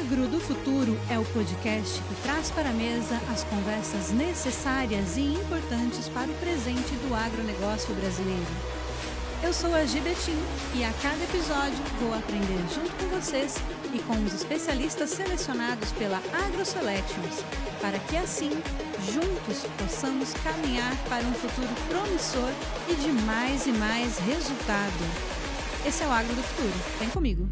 Agro do Futuro é o podcast que traz para a mesa as conversas necessárias e importantes para o presente do agronegócio brasileiro. Eu sou a Gi Betim e a cada episódio vou aprender junto com vocês e com os especialistas selecionados pela AgroSelections, para que assim, juntos, possamos caminhar para um futuro promissor e de mais e mais resultado. Esse é o Agro do Futuro. Vem comigo!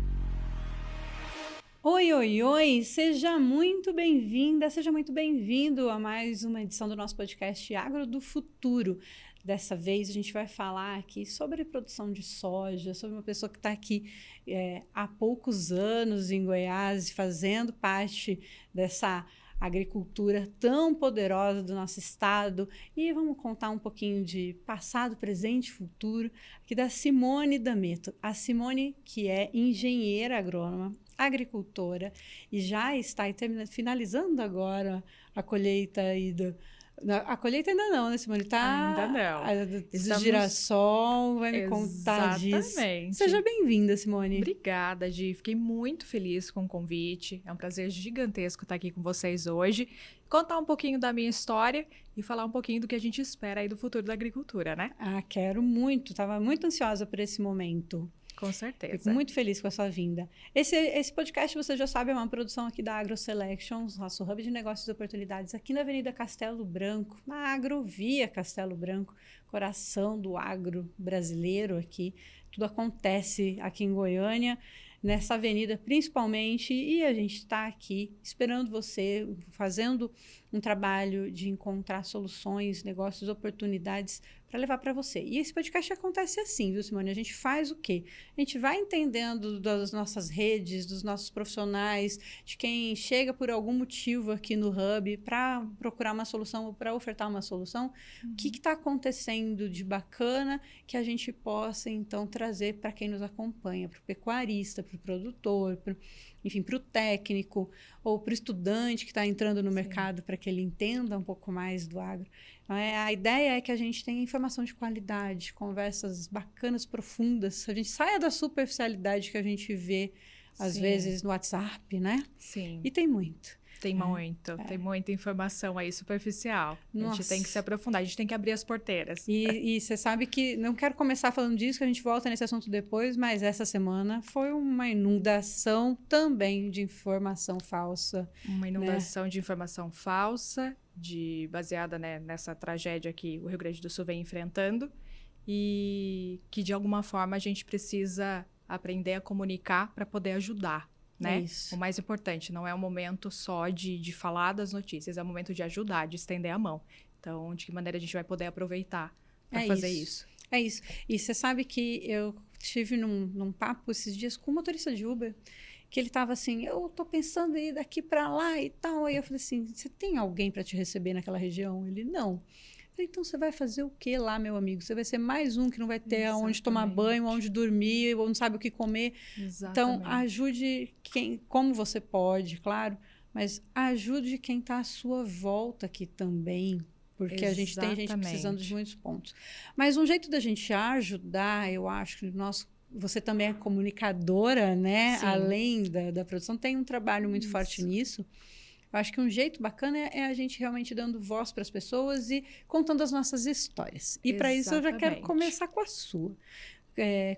Oi, oi, oi! Seja muito bem-vinda, seja muito bem-vindo a mais uma edição do nosso podcast Agro do Futuro. Dessa vez a gente vai falar aqui sobre produção de soja, sobre uma pessoa que está aqui há poucos anos em Goiás, fazendo parte dessa agricultura tão poderosa do nosso estado. E vamos contar um pouquinho de passado, presente e futuro, aqui da Simone D'Ameto. A Simone, que é engenheira agrônoma, agricultora, e já está finalizando agora a colheita aí a colheita ainda não, né, Simone? Ainda não. Do girassol, vai me contar disso. Exatamente. Seja bem-vinda, Simone. Obrigada, Gi. Fiquei muito feliz com o convite. É um prazer gigantesco estar aqui com vocês hoje. Contar um pouquinho da minha história e falar um pouquinho do que a gente espera aí do futuro da agricultura, né? Quero muito. Estava muito ansiosa por esse momento. Com certeza. Fico muito feliz com a sua vinda. Esse podcast, você já sabe, é uma produção aqui da AgroSelections, nosso hub de negócios e oportunidades aqui na Avenida Castelo Branco, na Agrovia Castelo Branco, coração do agro brasileiro aqui. Tudo acontece aqui em Goiânia, nessa avenida principalmente, e a gente está aqui esperando você, fazendo um trabalho de encontrar soluções, negócios, oportunidades para levar para você. E esse podcast acontece assim, viu, Simone? A gente faz o quê? A gente vai entendendo das nossas redes, dos nossos profissionais, de quem chega por algum motivo aqui no Hub para procurar uma solução ou para ofertar uma solução. O que está acontecendo de bacana que a gente possa, então, trazer para quem nos acompanha, para o pecuarista, para o produtor, enfim, para o técnico ou para o estudante que está entrando no mercado para que ele entenda um pouco mais do agro. A ideia é que a gente tenha informação de qualidade, conversas bacanas, profundas. A gente saia da superficialidade que a gente vê, às vezes, no WhatsApp, né? Sim. E tem muito. Tem muita informação aí superficial. Nossa. A gente tem que se aprofundar, a gente tem que abrir as porteiras. E você sabe que, não quero começar falando disso, que a gente volta nesse assunto depois, mas essa semana foi uma inundação também de informação falsa. Uma inundação de informação falsa, baseada, né, nessa tragédia que o Rio Grande do Sul vem enfrentando, e que, de alguma forma, a gente precisa aprender a comunicar para poder ajudar. Né? Isso. O mais importante, não é o momento só de falar das notícias, é o momento de ajudar, de estender a mão. Então, de que maneira a gente vai poder aproveitar para fazer isso? É isso. E você sabe que eu tive num papo esses dias com um motorista de Uber, que ele estava assim, eu tô pensando em ir daqui para lá e tal. Aí eu falei assim, você tem alguém para te receber naquela região? Ele, não. Falei, então você vai fazer o que lá, meu amigo? Você vai ser mais um que não vai ter onde tomar banho, onde dormir, ou não sabe o que comer. Exatamente. Então, ajude como você pode, claro, mas ajude quem está à sua volta aqui também, porque a gente tem gente precisando de muitos pontos. Mas um jeito da gente ajudar, eu acho que você também é comunicadora, né? Sim. Além da produção, tem um trabalho muito forte nisso. Eu acho que um jeito bacana é a gente realmente dando voz para as pessoas e contando as nossas histórias. E para isso eu já quero começar com a sua.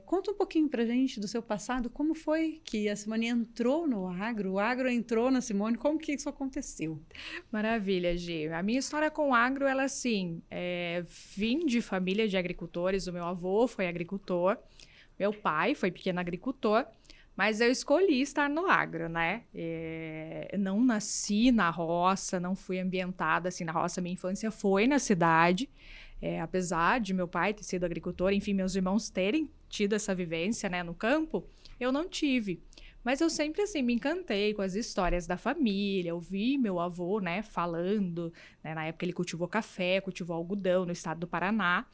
Conta um pouquinho para a gente do seu passado, como foi que a Simone entrou no agro, o agro entrou na Simone, como que isso aconteceu? Maravilha, Gi. A minha história com o agro, ela assim, vim de família de agricultores, o meu avô foi agricultor, meu pai foi pequeno agricultor, mas eu escolhi estar no agro, né? Não nasci na roça, não fui ambientada assim na roça. Minha infância foi na cidade. Apesar de meu pai ter sido agricultor, enfim, meus irmãos terem tido essa vivência, né, no campo, eu não tive. Mas eu sempre, assim, me encantei com as histórias da família. Ouvi meu avô, né, falando, né, na época ele cultivou café, cultivou algodão no estado do Paraná.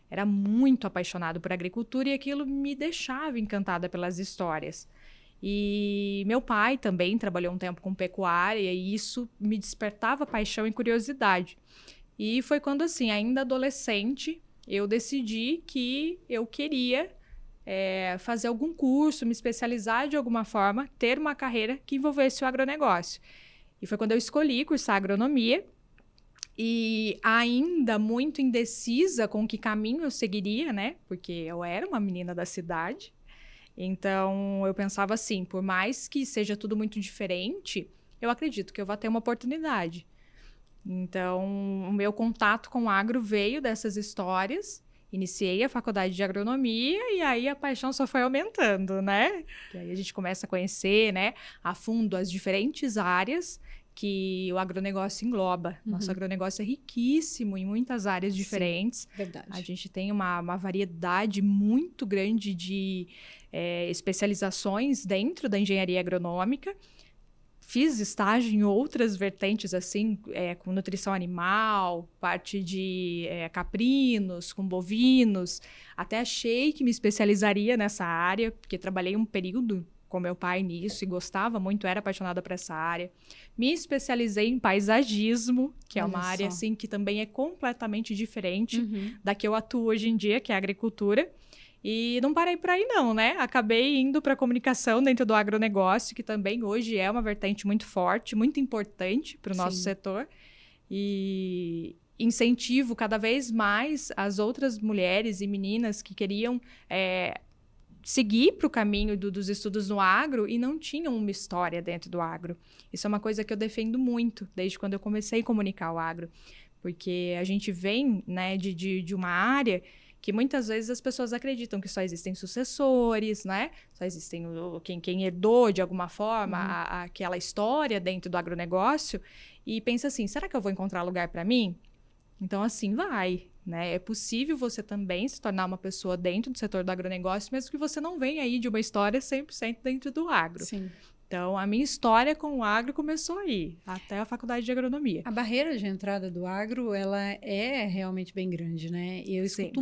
Era muito apaixonado por agricultura e aquilo me deixava encantada pelas histórias. E meu pai também trabalhou um tempo com pecuária e isso me despertava paixão e curiosidade. E foi quando, assim, ainda adolescente, eu decidi que eu queria fazer algum curso, me especializar de alguma forma, ter uma carreira que envolvesse o agronegócio. E foi quando eu escolhi cursar agronomia. E ainda muito indecisa com que caminho eu seguiria, né? Porque eu era uma menina da cidade. Então, eu pensava assim, por mais que seja tudo muito diferente, eu acredito que eu vou ter uma oportunidade. Então, o meu contato com o agro veio dessas histórias. Iniciei a faculdade de agronomia e aí a paixão só foi aumentando, né? E aí a gente começa a conhecer, né, a fundo as diferentes áreas que o agronegócio engloba. Nosso agronegócio é riquíssimo em muitas áreas diferentes. Sim, verdade. A gente tem uma variedade muito grande de especializações dentro da engenharia agronômica. Fiz estágio em outras vertentes, assim, com nutrição animal, parte de caprinos, com bovinos. Até achei que me especializaria nessa área, porque trabalhei um período com meu pai nisso e gostava muito, era apaixonada por essa área. Me especializei em paisagismo, que é uma área assim, que também é completamente diferente da que eu atuo hoje em dia, que é a agricultura. E não parei por aí não, né? Acabei indo para a comunicação dentro do agronegócio, que também hoje é uma vertente muito forte, muito importante para o nosso setor. E incentivo cada vez mais as outras mulheres e meninas que queriam seguir para o caminho dos estudos no agro e não tinham uma história dentro do agro. Isso é uma coisa que eu defendo muito, desde quando eu comecei a comunicar o agro. Porque a gente vem, né, de uma área que muitas vezes as pessoas acreditam que só existem sucessores, né? Só existem quem herdou de alguma forma aquela história dentro do agronegócio e pensa assim, será que eu vou encontrar lugar para mim? Então, assim, vai, né? É possível você também se tornar uma pessoa dentro do setor do agronegócio, mesmo que você não venha aí de uma história 100% dentro do agro. Sim. Então, a minha história com o agro começou aí, até a faculdade de agronomia. A barreira de entrada do agro, ela é realmente bem grande, né? E eu escuto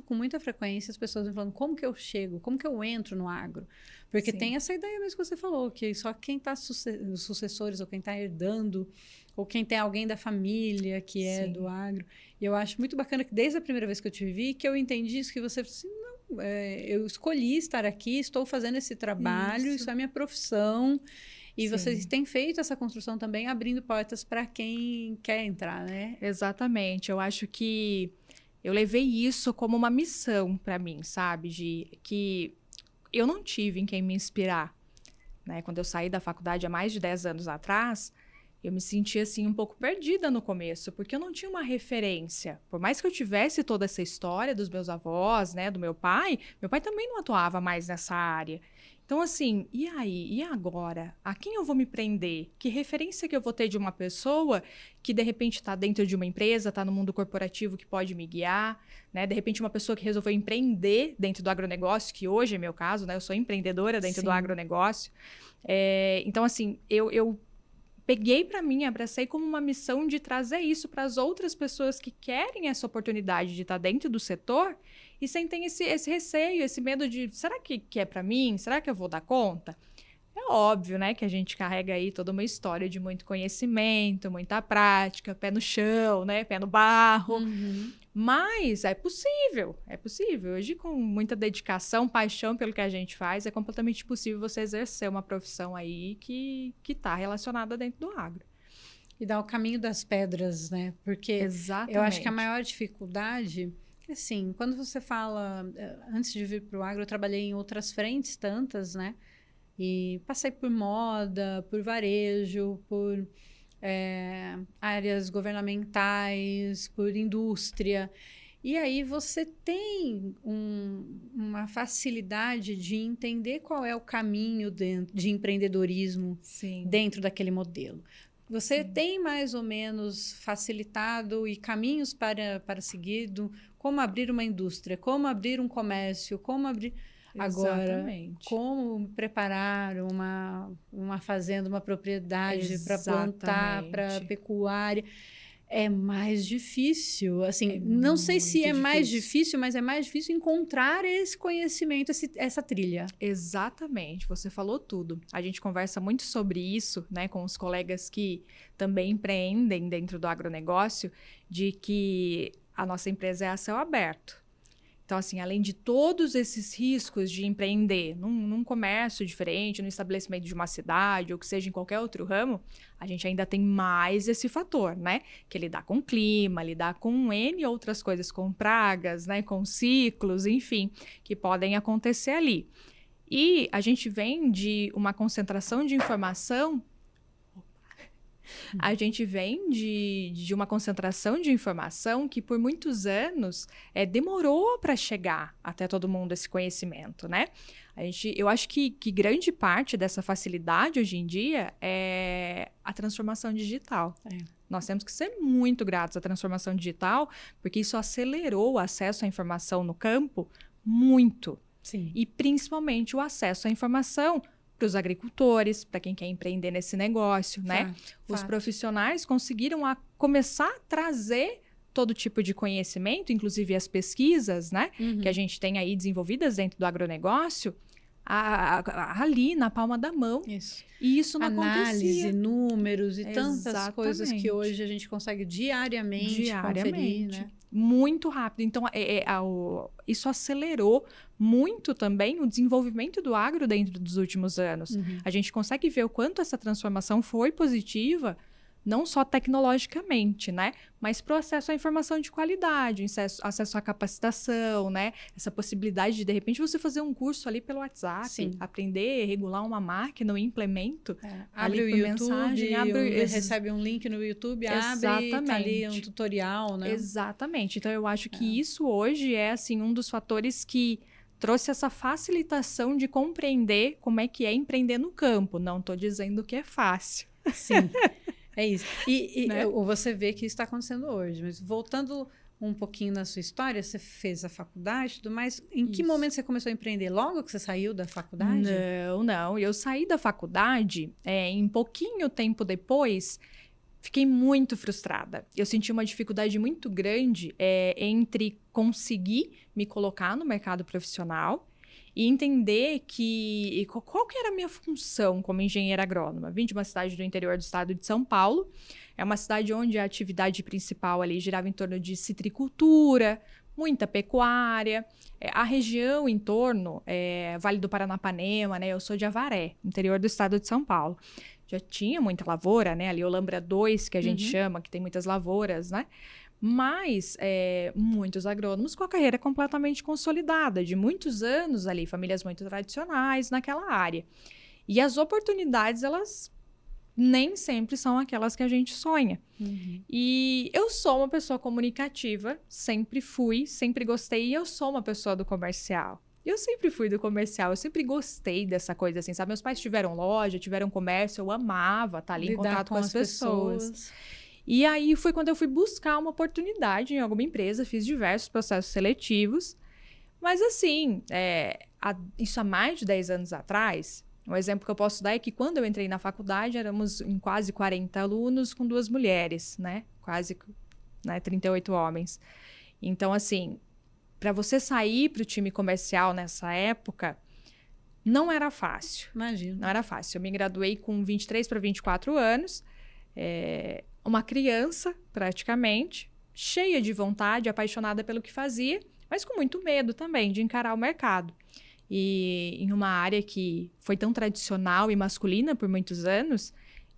com muita frequência, as pessoas me falando, como que eu chego? Como que eu entro no agro? Porque tem essa ideia mesmo que você falou, que só quem está os sucessores ou quem está herdando ou quem tem alguém da família que é do agro. E eu acho muito bacana que desde a primeira vez que eu te vi, que eu entendi isso, que você assim, não, eu escolhi estar aqui, estou fazendo esse trabalho, isso é minha profissão. E vocês têm feito essa construção também, abrindo portas para quem quer entrar, né? Exatamente. Eu acho que eu levei isso como uma missão para mim, sabe? Que eu não tive em quem me inspirar. Né? Quando eu saí da faculdade há mais de 10 anos atrás, eu me senti assim um pouco perdida no começo, porque eu não tinha uma referência. Por mais que eu tivesse toda essa história dos meus avós, né, do meu pai também não atuava mais nessa área. Então, assim, e aí? E agora? A quem eu vou me prender? Que referência que eu vou ter de uma pessoa que, de repente, está dentro de uma empresa, está no mundo corporativo que pode me guiar, né? De repente, uma pessoa que resolveu empreender dentro do agronegócio, que hoje é meu caso, né? Eu sou empreendedora dentro do agronegócio. Então, assim, eu peguei para mim, abracei como uma missão de trazer isso para as outras pessoas que querem essa oportunidade de estar dentro do setor e sentem esse receio, esse medo de, será que é para mim? Será que eu vou dar conta? É óbvio, né, que a gente carrega aí toda uma história de muito conhecimento, muita prática, pé no chão, né, pé no barro. Mas é possível. Hoje, com muita dedicação, paixão pelo que a gente faz, é completamente possível você exercer uma profissão aí que está relacionada dentro do agro. E dar o caminho das pedras, né? Porque eu acho que a maior dificuldade, assim, quando você fala, antes de vir para o agro, eu trabalhei em outras frentes tantas, né? E passei por moda, por varejo, por áreas governamentais, por indústria. E aí você tem uma facilidade de entender qual é o caminho de empreendedorismo dentro daquele modelo. Você tem mais ou menos facilitado e caminhos para seguir como abrir uma indústria, como abrir um comércio, como abrir... Agora, como preparar uma fazenda, uma propriedade para plantar, para pecuária, é mais difícil. Assim, não sei se é mais difícil, mas é mais difícil encontrar esse conhecimento, essa trilha. Exatamente, você falou tudo. A gente conversa muito sobre isso, né, com os colegas que também empreendem dentro do agronegócio, de que a nossa empresa é a céu aberto. Então, assim, além de todos esses riscos de empreender num comércio diferente, no estabelecimento de uma cidade, ou que seja em qualquer outro ramo, a gente ainda tem mais esse fator, né? Que é lidar com clima, lidar com N outras coisas, com pragas, né? Com ciclos, enfim, que podem acontecer ali. E a gente vem de uma concentração de informação. A gente vem de uma concentração de informação que por muitos anos demorou para chegar até todo mundo esse conhecimento, né? Eu acho que grande parte dessa facilidade hoje em dia é a transformação digital. Nós temos que ser muito gratos à transformação digital, porque isso acelerou o acesso à informação no campo muito. Sim. E principalmente o acesso à informação para os agricultores, para quem quer empreender nesse negócio, né? Os profissionais conseguiram começar a trazer todo tipo de conhecimento, inclusive as pesquisas, né? Que a gente tem aí desenvolvidas dentro do agronegócio, ali na palma da mão. Isso. E isso não Análise, acontecia. números e tantas coisas que hoje a gente consegue diariamente conferir, né? Muito rápido. Então, isso acelerou muito também o desenvolvimento do agro dentro dos últimos anos. A gente consegue ver o quanto essa transformação foi positiva, não só tecnologicamente, né? Mas para o acesso à informação de qualidade, acesso à capacitação, né? Essa possibilidade de repente, você fazer um curso ali pelo WhatsApp, aprender a regular uma máquina, um implemento. Abre o YouTube, recebe um link no YouTube, abre, tá ali um tutorial, né? Exatamente. Então, eu acho que isso hoje é, assim, um dos fatores que trouxe essa facilitação de compreender como é que é empreender no campo. Não estou dizendo que é fácil. Sim. É isso. E né? você vê que isso está acontecendo hoje. Mas voltando um pouquinho na sua história, você fez a faculdade e tudo mais. Em que momento você começou a empreender? Logo que você saiu da faculdade? Não. Eu saí da faculdade, em pouquinho tempo depois, fiquei muito frustrada. Eu senti uma dificuldade muito grande entre conseguir me colocar no mercado profissional e entender qual que era a minha função como engenheira agrônoma. Vim de uma cidade do interior do estado de São Paulo. É uma cidade onde a atividade principal ali girava em torno de citricultura, muita pecuária. A região em torno, Vale do Paranapanema, né? Eu sou de Avaré, interior do estado de São Paulo. Já tinha muita lavoura, né? Ali Olambra 2, que a gente chama, que tem muitas lavouras, né? Mas muitos agrônomos com a carreira completamente consolidada, de muitos anos ali, famílias muito tradicionais naquela área. E as oportunidades, elas nem sempre são aquelas que a gente sonha. E eu sou uma pessoa comunicativa, sempre fui, sempre gostei, e eu sou uma pessoa do comercial. Eu sempre fui do comercial, eu sempre gostei dessa coisa assim, sabe? Meus pais tiveram loja, tiveram comércio, eu amava estar ali em contato com as pessoas. E aí foi quando eu fui buscar uma oportunidade em alguma empresa, fiz diversos processos seletivos. Mas assim, isso há mais de 10 anos atrás, um exemplo que eu posso dar é que quando eu entrei na faculdade, éramos em quase 40 alunos com 2 mulheres, né? Quase 38 homens. Então, assim, para você sair para o time comercial nessa época, não era fácil. Imagino. Não era fácil. Eu me graduei com 23 para 24 anos. Uma criança, praticamente, cheia de vontade, apaixonada pelo que fazia, mas com muito medo também de encarar o mercado. E em uma área que foi tão tradicional e masculina por muitos anos,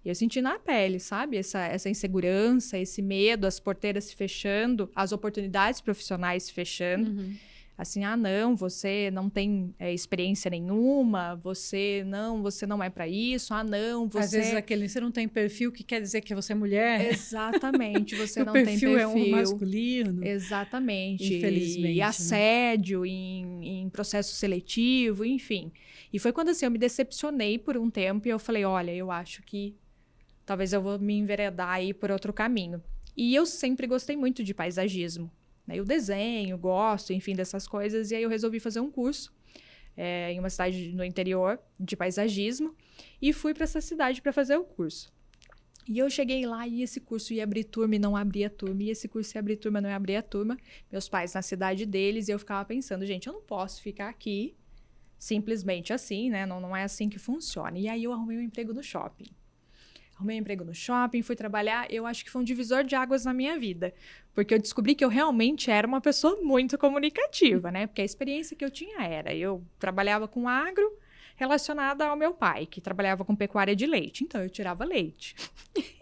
eu senti na pele, sabe? Essa insegurança, esse medo, as porteiras se fechando, as oportunidades profissionais se fechando. Assim, não, você não tem experiência nenhuma, você não é para isso, não, você... Às vezes você não tem perfil, que quer dizer que você é mulher. Exatamente, você não tem perfil. O perfil é um masculino. Exatamente. Infelizmente. E assédio em processo seletivo, enfim. E foi quando assim, eu me decepcionei por um tempo e eu falei, olha, eu acho que talvez eu vou me enveredar aí por outro caminho. E eu sempre gostei muito de paisagismo. Eu desenho, gosto, enfim, dessas coisas. E aí eu resolvi fazer um curso em uma cidade no interior de paisagismo. E fui para essa cidade para fazer o curso. E eu cheguei lá e esse curso ia abrir turma e não abria turma. E esse curso ia abrir turma e não abria turma. Meus pais na cidade deles. E eu ficava pensando, gente, eu não posso ficar aqui simplesmente assim, né? Não é assim que funciona. E aí eu arrumei um emprego no shopping. arrumei um emprego no shopping, fui trabalhar. Eu acho que foi um divisor de águas na minha vida. Porque eu descobri que eu realmente era uma pessoa muito comunicativa, né? Porque a experiência que eu tinha eu trabalhava com agro relacionada ao meu pai, que trabalhava com pecuária de leite. Então, eu tirava leite.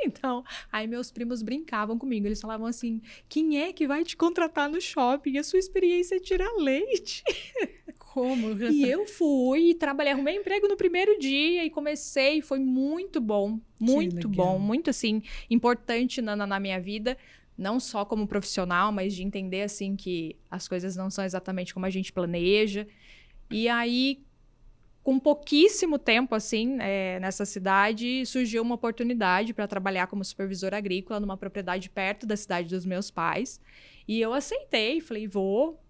Então, aí meus primos brincavam comigo. Eles falavam assim, quem é que vai te contratar no shopping? A sua experiência é tirar leite. Como? E eu fui e trabalhei, arrumei emprego no primeiro dia e comecei, foi muito bom, muito assim, importante na minha vida, não só como profissional, mas de entender assim que as coisas não são exatamente como a gente planeja. E aí, com pouquíssimo tempo assim, nessa cidade, surgiu uma oportunidade para trabalhar como supervisora agrícola numa propriedade perto da cidade dos meus pais. E eu aceitei, falei,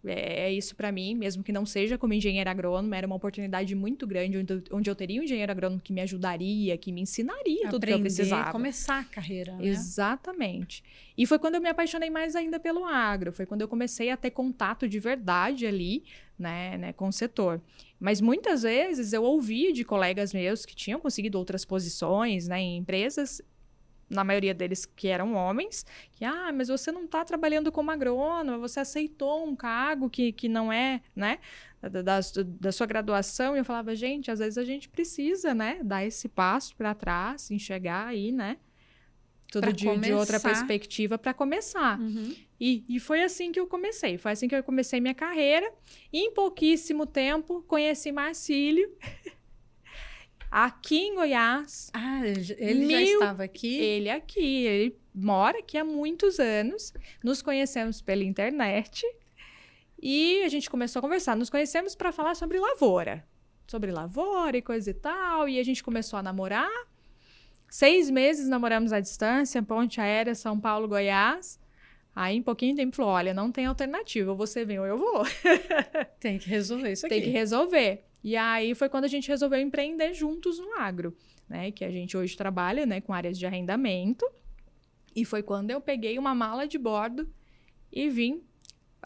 é isso para mim, mesmo que não seja como engenheira agrônoma, era uma oportunidade muito grande, onde eu teria um engenheiro agrônomo que me ajudaria, que me ensinaria tudo que eu precisava. Começar a carreira, né? Exatamente. E foi quando eu me apaixonei mais ainda pelo agro, foi quando eu comecei a ter contato de verdade ali, né, com o setor. Mas muitas vezes eu ouvia de colegas meus que tinham conseguido outras posições, né, em empresas, na maioria deles que eram homens, que, mas você não está trabalhando como agrônoma, você aceitou um cargo que não é, né, da sua graduação. E eu falava, gente, às vezes a gente precisa, né, dar esse passo para trás, enxergar aí, né, tudo de outra perspectiva para começar. Uhum. E foi assim que eu comecei. Foi assim que eu comecei minha carreira. E em pouquíssimo tempo, conheci Marcílio, aqui em Goiás. Ele já estava aqui? Ele mora aqui há muitos anos. Nos conhecemos pela internet. E a gente começou a conversar. Nos conhecemos para falar sobre lavoura. Sobre lavoura e coisa e tal. E a gente começou a namorar. 6 meses namoramos à distância, ponte aérea São Paulo, Goiás. Aí, em pouquinho tempo, falou, olha, não tem alternativa, ou você vem ou eu vou. Tem que resolver isso aqui. Tem que resolver. E aí, foi quando a gente resolveu empreender juntos no agro, né? Que a gente hoje trabalha, né, com áreas de arrendamento. E foi quando eu peguei uma mala de bordo e vim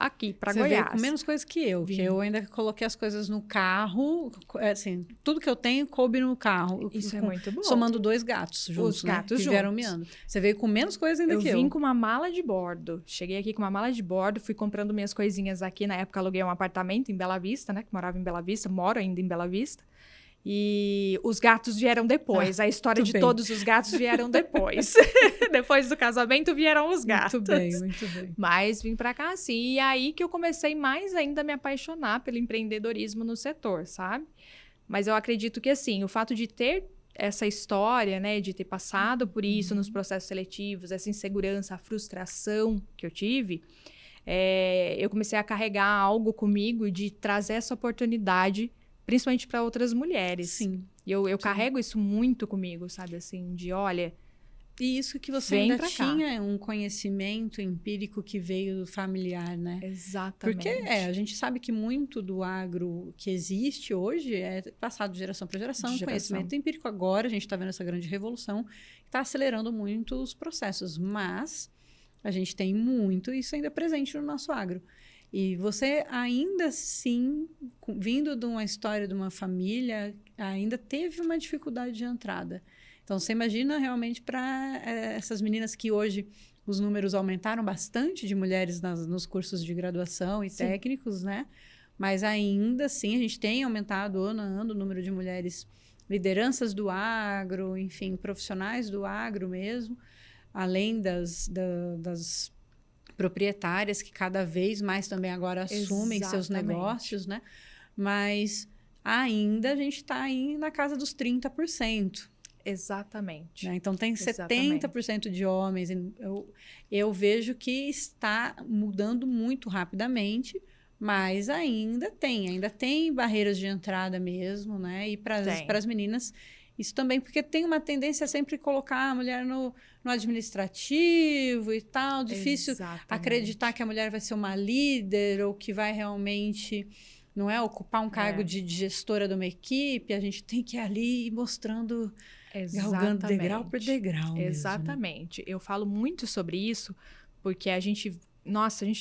aqui para Goiás. Você veio com menos coisas que eu, que eu ainda coloquei as coisas no carro, assim, tudo que eu tenho coube no carro. Isso é muito bom. Somando 2 gatos juntos, Os gatos juntos. Que vieram miando. Você veio com menos coisas ainda que eu. Eu vim com uma mala de bordo. Cheguei aqui com uma mala de bordo, fui comprando minhas coisinhas aqui. Na época, aluguei um apartamento em Bela Vista, né? Que morava em Bela Vista, moro ainda em Bela Vista. E os gatos vieram depois. A história de todos os gatos vieram depois. Depois do casamento vieram os gatos. Muito bem, muito bem. Mas vim pra cá assim. E aí que eu comecei mais ainda a me apaixonar pelo empreendedorismo no setor, sabe? Mas eu acredito que assim, o fato de ter essa história, né, de ter passado por isso nos processos seletivos, essa insegurança, a frustração que eu tive, eu comecei a carregar algo comigo de trazer essa oportunidade principalmente para outras mulheres. Sim. E eu carrego isso muito comigo, sabe? Assim, de olha... E isso que você ainda tinha um conhecimento empírico que veio familiar, né? Exatamente. Porque a gente sabe que muito do agro que existe hoje é passado de geração para geração. Conhecimento empírico agora, a gente está vendo essa grande revolução, que está acelerando muito os processos. Mas a gente tem muito isso ainda presente no nosso agro. E você ainda assim, vindo de uma história de uma família, ainda teve uma dificuldade de entrada. Então, você imagina realmente para essas meninas que hoje os números aumentaram bastante de mulheres nos cursos de graduação e técnicos, né? Mas ainda assim, a gente tem aumentado ano a ano o número de mulheres lideranças do agro, enfim, profissionais do agro mesmo, além das proprietárias que cada vez mais também agora assumem seus negócios, né? Mas ainda a gente está aí na casa dos 30%. Exatamente. Né? Então, tem 70% de homens. Eu vejo que está mudando muito rapidamente, mas ainda tem barreiras de entrada mesmo, né? E para as meninas, isso também, porque tem uma tendência a sempre colocar a mulher no administrativo e tal. Difícil acreditar que a mulher vai ser uma líder ou que vai realmente, não é, ocupar um cargo de gestora de uma equipe. A gente tem que ir ali mostrando, galgando degrau por degrau. Exatamente. Mesmo, né? Eu falo muito sobre isso porque a gente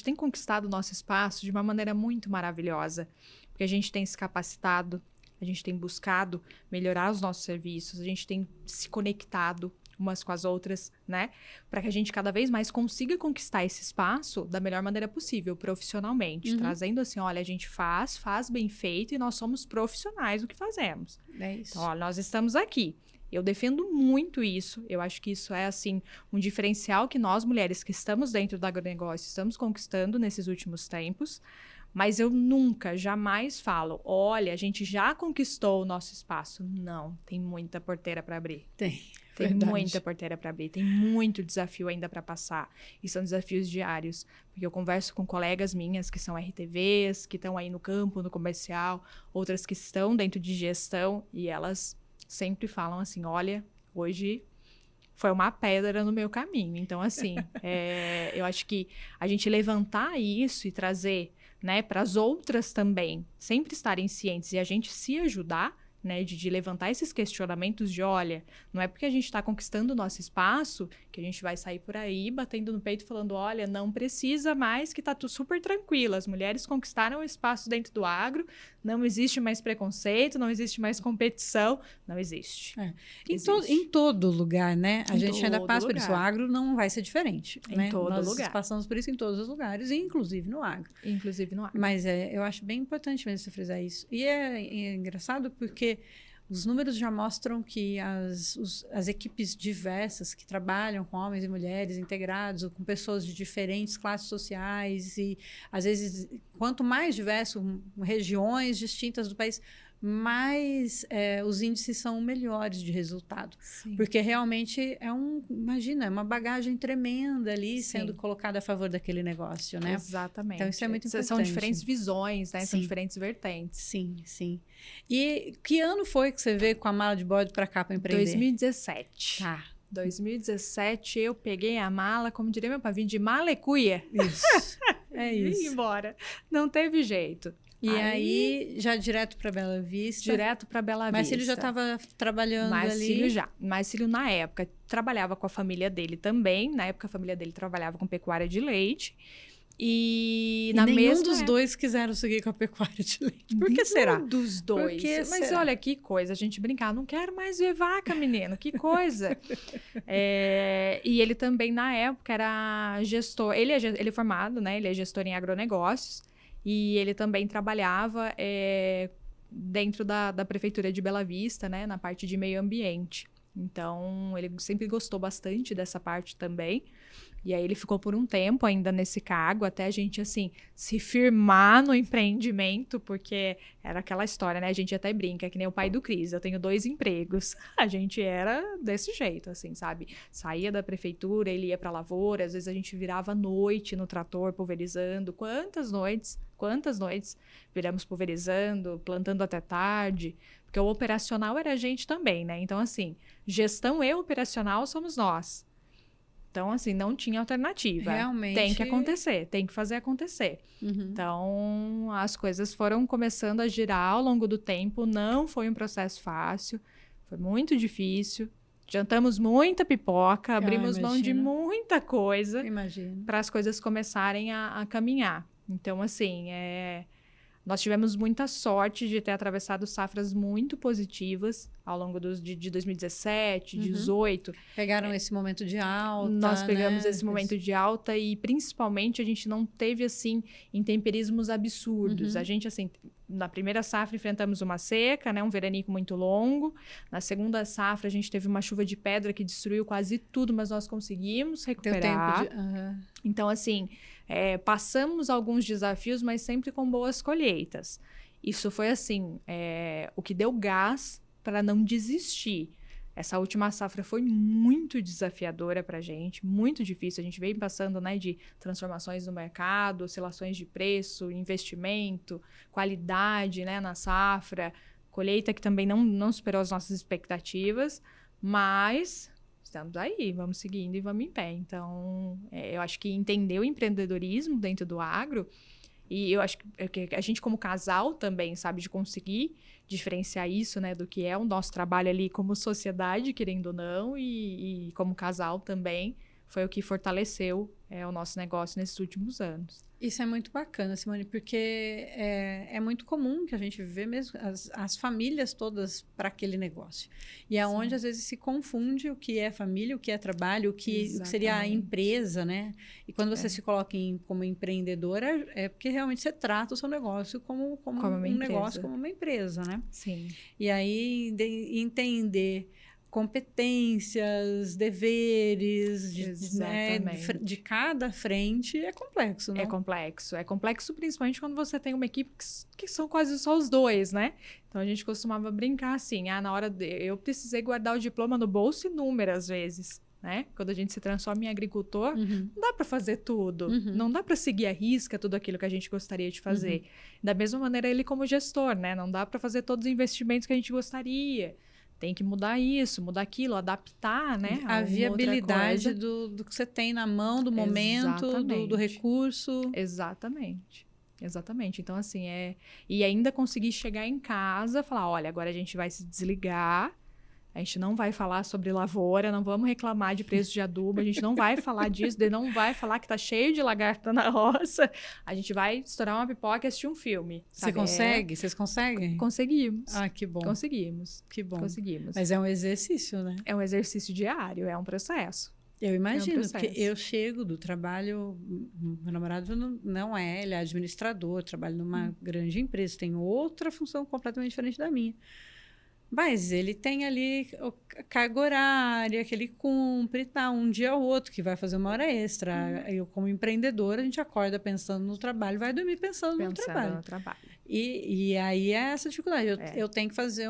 tem conquistado o nosso espaço de uma maneira muito maravilhosa. Porque a gente tem se capacitado, a gente tem buscado melhorar os nossos serviços, a gente tem se conectado umas com as outras, né? Para que a gente cada vez mais consiga conquistar esse espaço da melhor maneira possível, profissionalmente. Trazendo assim, olha, a gente faz bem feito e nós somos profissionais no que fazemos. É isso. Então, olha, nós estamos aqui. Eu defendo muito isso. Eu acho que isso é, assim, um diferencial que nós, mulheres que estamos dentro do agronegócio, estamos conquistando nesses últimos tempos. Mas eu nunca, jamais falo, olha, a gente já conquistou o nosso espaço. Não, tem muita porteira para abrir. Tem Tem muita porteira para abrir, tem muito desafio ainda para passar. E são desafios diários. Porque eu converso com colegas minhas que são RTVs, que estão aí no campo, no comercial, outras que estão dentro de gestão, e elas sempre falam assim, olha, hoje foi uma pedra no meu caminho. Então, assim, eu acho que a gente levantar isso e trazer, né, para as outras também, sempre estarem cientes e a gente se ajudar, né, de levantar esses questionamentos de, olha, não é porque a gente está conquistando o nosso espaço que a gente vai sair por aí batendo no peito falando, olha, não precisa mais, que tá tudo super tranquilo, as mulheres conquistaram o espaço dentro do agro, não existe mais preconceito, não existe mais competição, não existe. Em todo lugar, né? A Em gente ainda todo passa por isso. O lugar. agro não vai ser diferente, né? Em todo Nós lugar. passamos por isso em todos os lugares, inclusive no agro. Inclusive no agro. Mas eu acho bem importante mesmo você frisar isso. E é engraçado porque os números já mostram que as equipes diversas que trabalham com homens e mulheres integrados, ou com pessoas de diferentes classes sociais, e às vezes, quanto mais diverso, regiões distintas do país, mais os índices são melhores de resultado. Sim. Porque realmente imagina, é uma bagagem tremenda ali Sim. sendo colocada a favor daquele negócio, né? Exatamente. Então, isso é muito importante. São diferentes visões, né? Sim. São diferentes vertentes. Sim, sim. E que ano foi que você veio com a mala de bode para cá para empreender? 2017. Tá. 2017, eu peguei a mala, como diria meu pai, vim de malecuia. Isso. É E isso. vim embora. Não teve jeito. E aí, já direto para Bela Vista? Direto para Bela Vista. Marcílio já estava trabalhando Marcílio ali? já. Marcílio, na época, trabalhava com a família dele também. Na época, a família dele trabalhava com pecuária de leite. E na nenhum mesma dos época, dois quiseram seguir com a pecuária de leite. Por que será? Nenhum dos dois. Por que Mas será? olha que coisa, a gente brincar, não quero mais ver vaca, menino, que coisa. E ele também, na época, era gestor. Ele é formado, né? Ele é gestor em agronegócios. E ele também trabalhava dentro da prefeitura de Bela Vista, né? Na parte de meio ambiente. Então, ele sempre gostou bastante dessa parte também. E aí ele ficou por um tempo ainda nesse cargo, até a gente, assim, se firmar no empreendimento, porque era aquela história, né? A gente até brinca, que nem o pai do Cris, eu tenho 2 empregos. A gente era desse jeito, assim, sabe? Saía da prefeitura, ele ia pra lavoura, às vezes a gente virava à noite no trator, pulverizando. Quantas noites viramos pulverizando, plantando até tarde, porque o operacional era a gente também, né? Então, assim, gestão e operacional somos nós. Então, assim, não tinha alternativa. Realmente. Tem que acontecer, tem que fazer acontecer. Uhum. Então, as coisas foram começando a girar ao longo do tempo. Não foi um processo fácil, foi muito difícil. Jantamos muita pipoca, abrimos mão de muita coisa para as coisas começarem a caminhar. Então, assim, nós tivemos muita sorte de ter atravessado safras muito positivas ao longo de 2017, 2018. Pegaram esse momento de alta, nós pegamos né? esse momento de alta e, principalmente, a gente não teve, assim, intemperismos absurdos. A gente, assim, na primeira safra enfrentamos uma seca, né? Um veranico muito longo. Na segunda safra a gente teve uma chuva de pedra que destruiu quase tudo, mas nós conseguimos recuperar. Deu tempo de... Então, assim, passamos alguns desafios, mas sempre com boas colheitas. Isso foi, assim, o que deu gás para não desistir. Essa última safra foi muito desafiadora para a gente, muito difícil. A gente veio passando, né, de transformações no mercado, oscilações de preço, investimento, qualidade, né, na safra, colheita que também não superou as nossas expectativas, mas estamos aí, vamos seguindo e vamos em pé. Então, eu acho que entender o empreendedorismo dentro do agro, e eu acho que a gente como casal também sabe de conseguir diferenciar isso, né, do que é o nosso trabalho ali como sociedade, querendo ou não, e como casal também, foi o que fortaleceu o nosso negócio nesses últimos anos. Isso é muito bacana, Simone, porque é muito comum que a gente vê mesmo as famílias todas para aquele negócio. E é onde, às vezes, se confunde o que é família, o que é trabalho, o que seria a empresa, né? E quando você se coloca como empreendedora, é porque realmente você trata o seu negócio como um negócio, como uma empresa, né? Sim. E aí, entender competências, deveres de cada frente é complexo, não? É complexo principalmente quando você tem uma equipe que são quase só os dois, né? Então a gente costumava brincar assim, na hora eu precisei guardar o diploma no bolso inúmeras vezes, né? Quando a gente se transforma em agricultor, não dá para fazer tudo, não dá para seguir à risca tudo aquilo que a gente gostaria de fazer. Da mesma maneira ele como gestor, né? Não dá para fazer todos os investimentos que a gente gostaria. Tem que mudar isso, mudar aquilo, adaptar, né? A viabilidade do que você tem na mão, do momento, do recurso. Exatamente. Então, assim, E ainda conseguir chegar em casa, falar, olha, agora a gente vai se desligar, a gente não vai falar sobre lavoura, não vamos reclamar de preço de adubo, a gente não vai falar disso, não vai falar que tá cheio de lagarta na roça, a gente vai estourar uma pipoca e assistir um filme. Você consegue? Vocês conseguem? Conseguimos. Ah, que bom. Conseguimos. Que bom. Conseguimos. Mas é um exercício, né? É um exercício diário, é um processo. Eu imagino, porque eu chego do trabalho, meu namorado não é, ele é administrador, trabalha numa grande empresa, tem outra função completamente diferente da minha. Mas ele tem ali a carga horária que ele cumpre e tal, um dia ou outro, que vai fazer uma hora extra. Eu, como empreendedora, a gente acorda pensando no trabalho, vai dormir pensando no trabalho. E aí é essa dificuldade. Eu tenho que fazer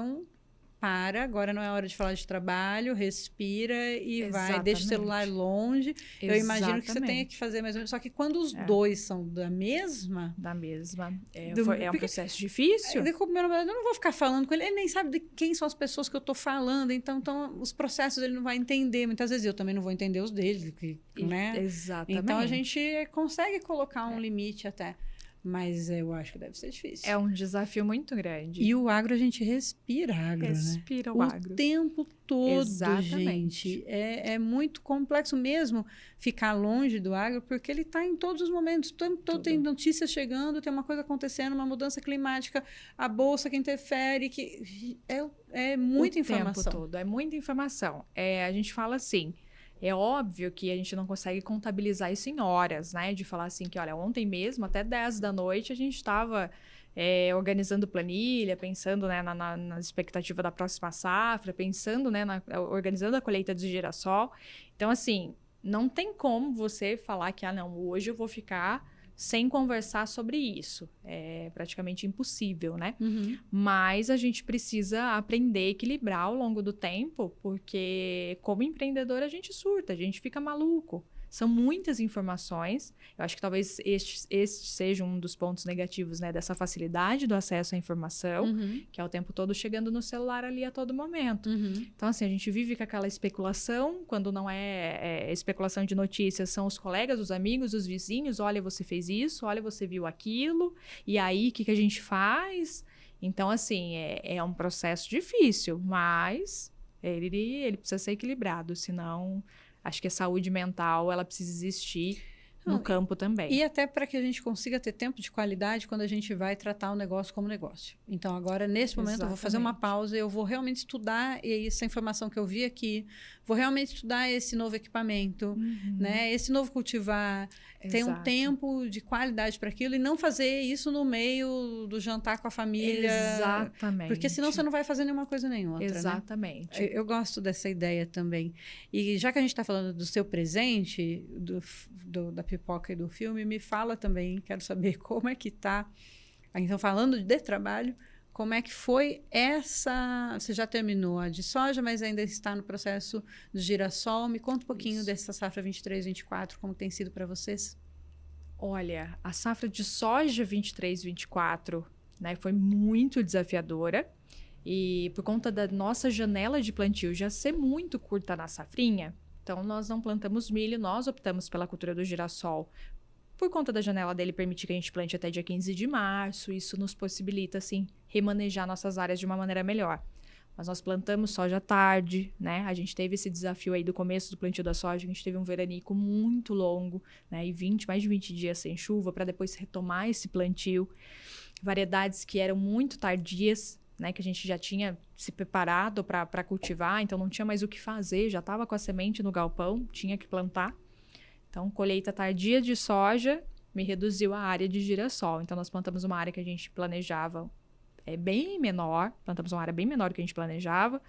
agora não é hora de falar de trabalho, respira e vai, deixa o celular longe. Eu imagino que você tenha que fazer mais ou menos. Só que quando os dois são da mesma... É um processo difícil. Eu não vou ficar falando com ele, ele nem sabe de quem são as pessoas que eu estou falando, então os processos ele não vai entender. Muitas vezes eu também não vou entender os dele, né? Exatamente. Então a gente consegue colocar um limite até. Mas eu acho que deve ser difícil. É um desafio muito grande. E o agro, a gente respira agro, né? O agro. O tempo todo, gente. É muito complexo mesmo ficar longe do agro, porque ele está em todos os momentos. Então, tem notícias chegando, tem uma coisa acontecendo, uma mudança climática, a bolsa que interfere, que é muita informação. O tempo todo, é muita informação. A gente fala assim... É óbvio que a gente não consegue contabilizar isso em horas, né? De falar assim que, olha, ontem mesmo, até 10 da noite, a gente estava organizando planilha, pensando, né, na expectativa da próxima safra, pensando, né, organizando a colheita de girassol. Então, assim, não tem como você falar que, hoje eu vou ficar sem conversar sobre isso. É praticamente impossível, né? Mas a gente precisa aprender a equilibrar ao longo do tempo, porque como empreendedor a gente surta, a gente fica maluco. São muitas informações. Eu acho que talvez este seja um dos pontos negativos, né? Dessa facilidade do acesso à informação, que é o tempo todo chegando no celular ali a todo momento. Então, assim, a gente vive com aquela especulação, quando não é especulação de notícias, são os colegas, os amigos, os vizinhos. Olha, você fez isso, olha, você viu aquilo. E aí, o que a gente faz? Então, assim, é um processo difícil, mas ele precisa ser equilibrado, senão... Acho que a saúde mental, ela precisa existir no campo também. E até para que a gente consiga ter tempo de qualidade quando a gente vai tratar o negócio como negócio. Então, agora, nesse momento, eu vou fazer uma pausa, eu vou realmente estudar essa informação que eu vi aqui, vou realmente estudar esse novo equipamento, né? Esse novo cultivar, ter um tempo de qualidade para aquilo e não fazer isso no meio do jantar com a família. Exatamente. Porque senão você não vai fazer nenhuma coisa nem outra, Exatamente. Né? Eu gosto dessa ideia também. E já que a gente está falando do seu presente, da pipoca e do filme, me fala também, quero saber como é que está. Então, falando de trabalho, como é que foi você já terminou a de soja, mas ainda está no processo do girassol. Me conta um pouquinho dessa safra 23-24, como tem sido para vocês? Olha, a safra de soja 23-24, né, foi muito desafiadora. E por conta da nossa janela de plantio já ser muito curta na safrinha, então nós não plantamos milho, nós optamos pela cultura do girassol. Por conta da janela dele permitir que a gente plante até dia 15 de março, isso nos possibilita, assim, remanejar nossas áreas de uma maneira melhor. mas nós plantamos soja tarde, né? A gente teve esse desafio aí do começo do plantio da soja, a gente teve um veranico muito longo, né? E mais de 20 dias sem chuva para depois retomar esse plantio. Variedades que eram muito tardias, né? Que a gente já tinha se preparado para cultivar, então não tinha mais o que fazer, já estava com a semente no galpão, tinha que plantar. Então, colheita tardia de soja me reduziu a área de girassol. Então, nós plantamos uma área que a gente planejava bem menor, plantamos uma área bem menor do que a gente planejava.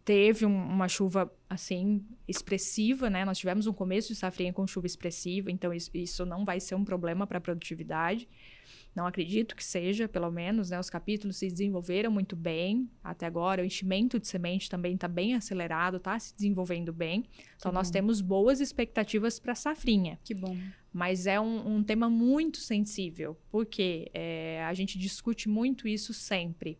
Teve uma chuva, assim, expressiva, né? Nós tivemos um começo de safrinha com chuva expressiva, então isso não vai ser um problema para a produtividade. Não acredito que seja, pelo menos, né? Os capítulos se desenvolveram muito bem até agora. O enchimento de semente também está bem acelerado, está se desenvolvendo bem. Então, nós temos boas expectativas para a safrinha. Que bom. Mas é um tema muito sensível, porque a gente discute muito isso sempre.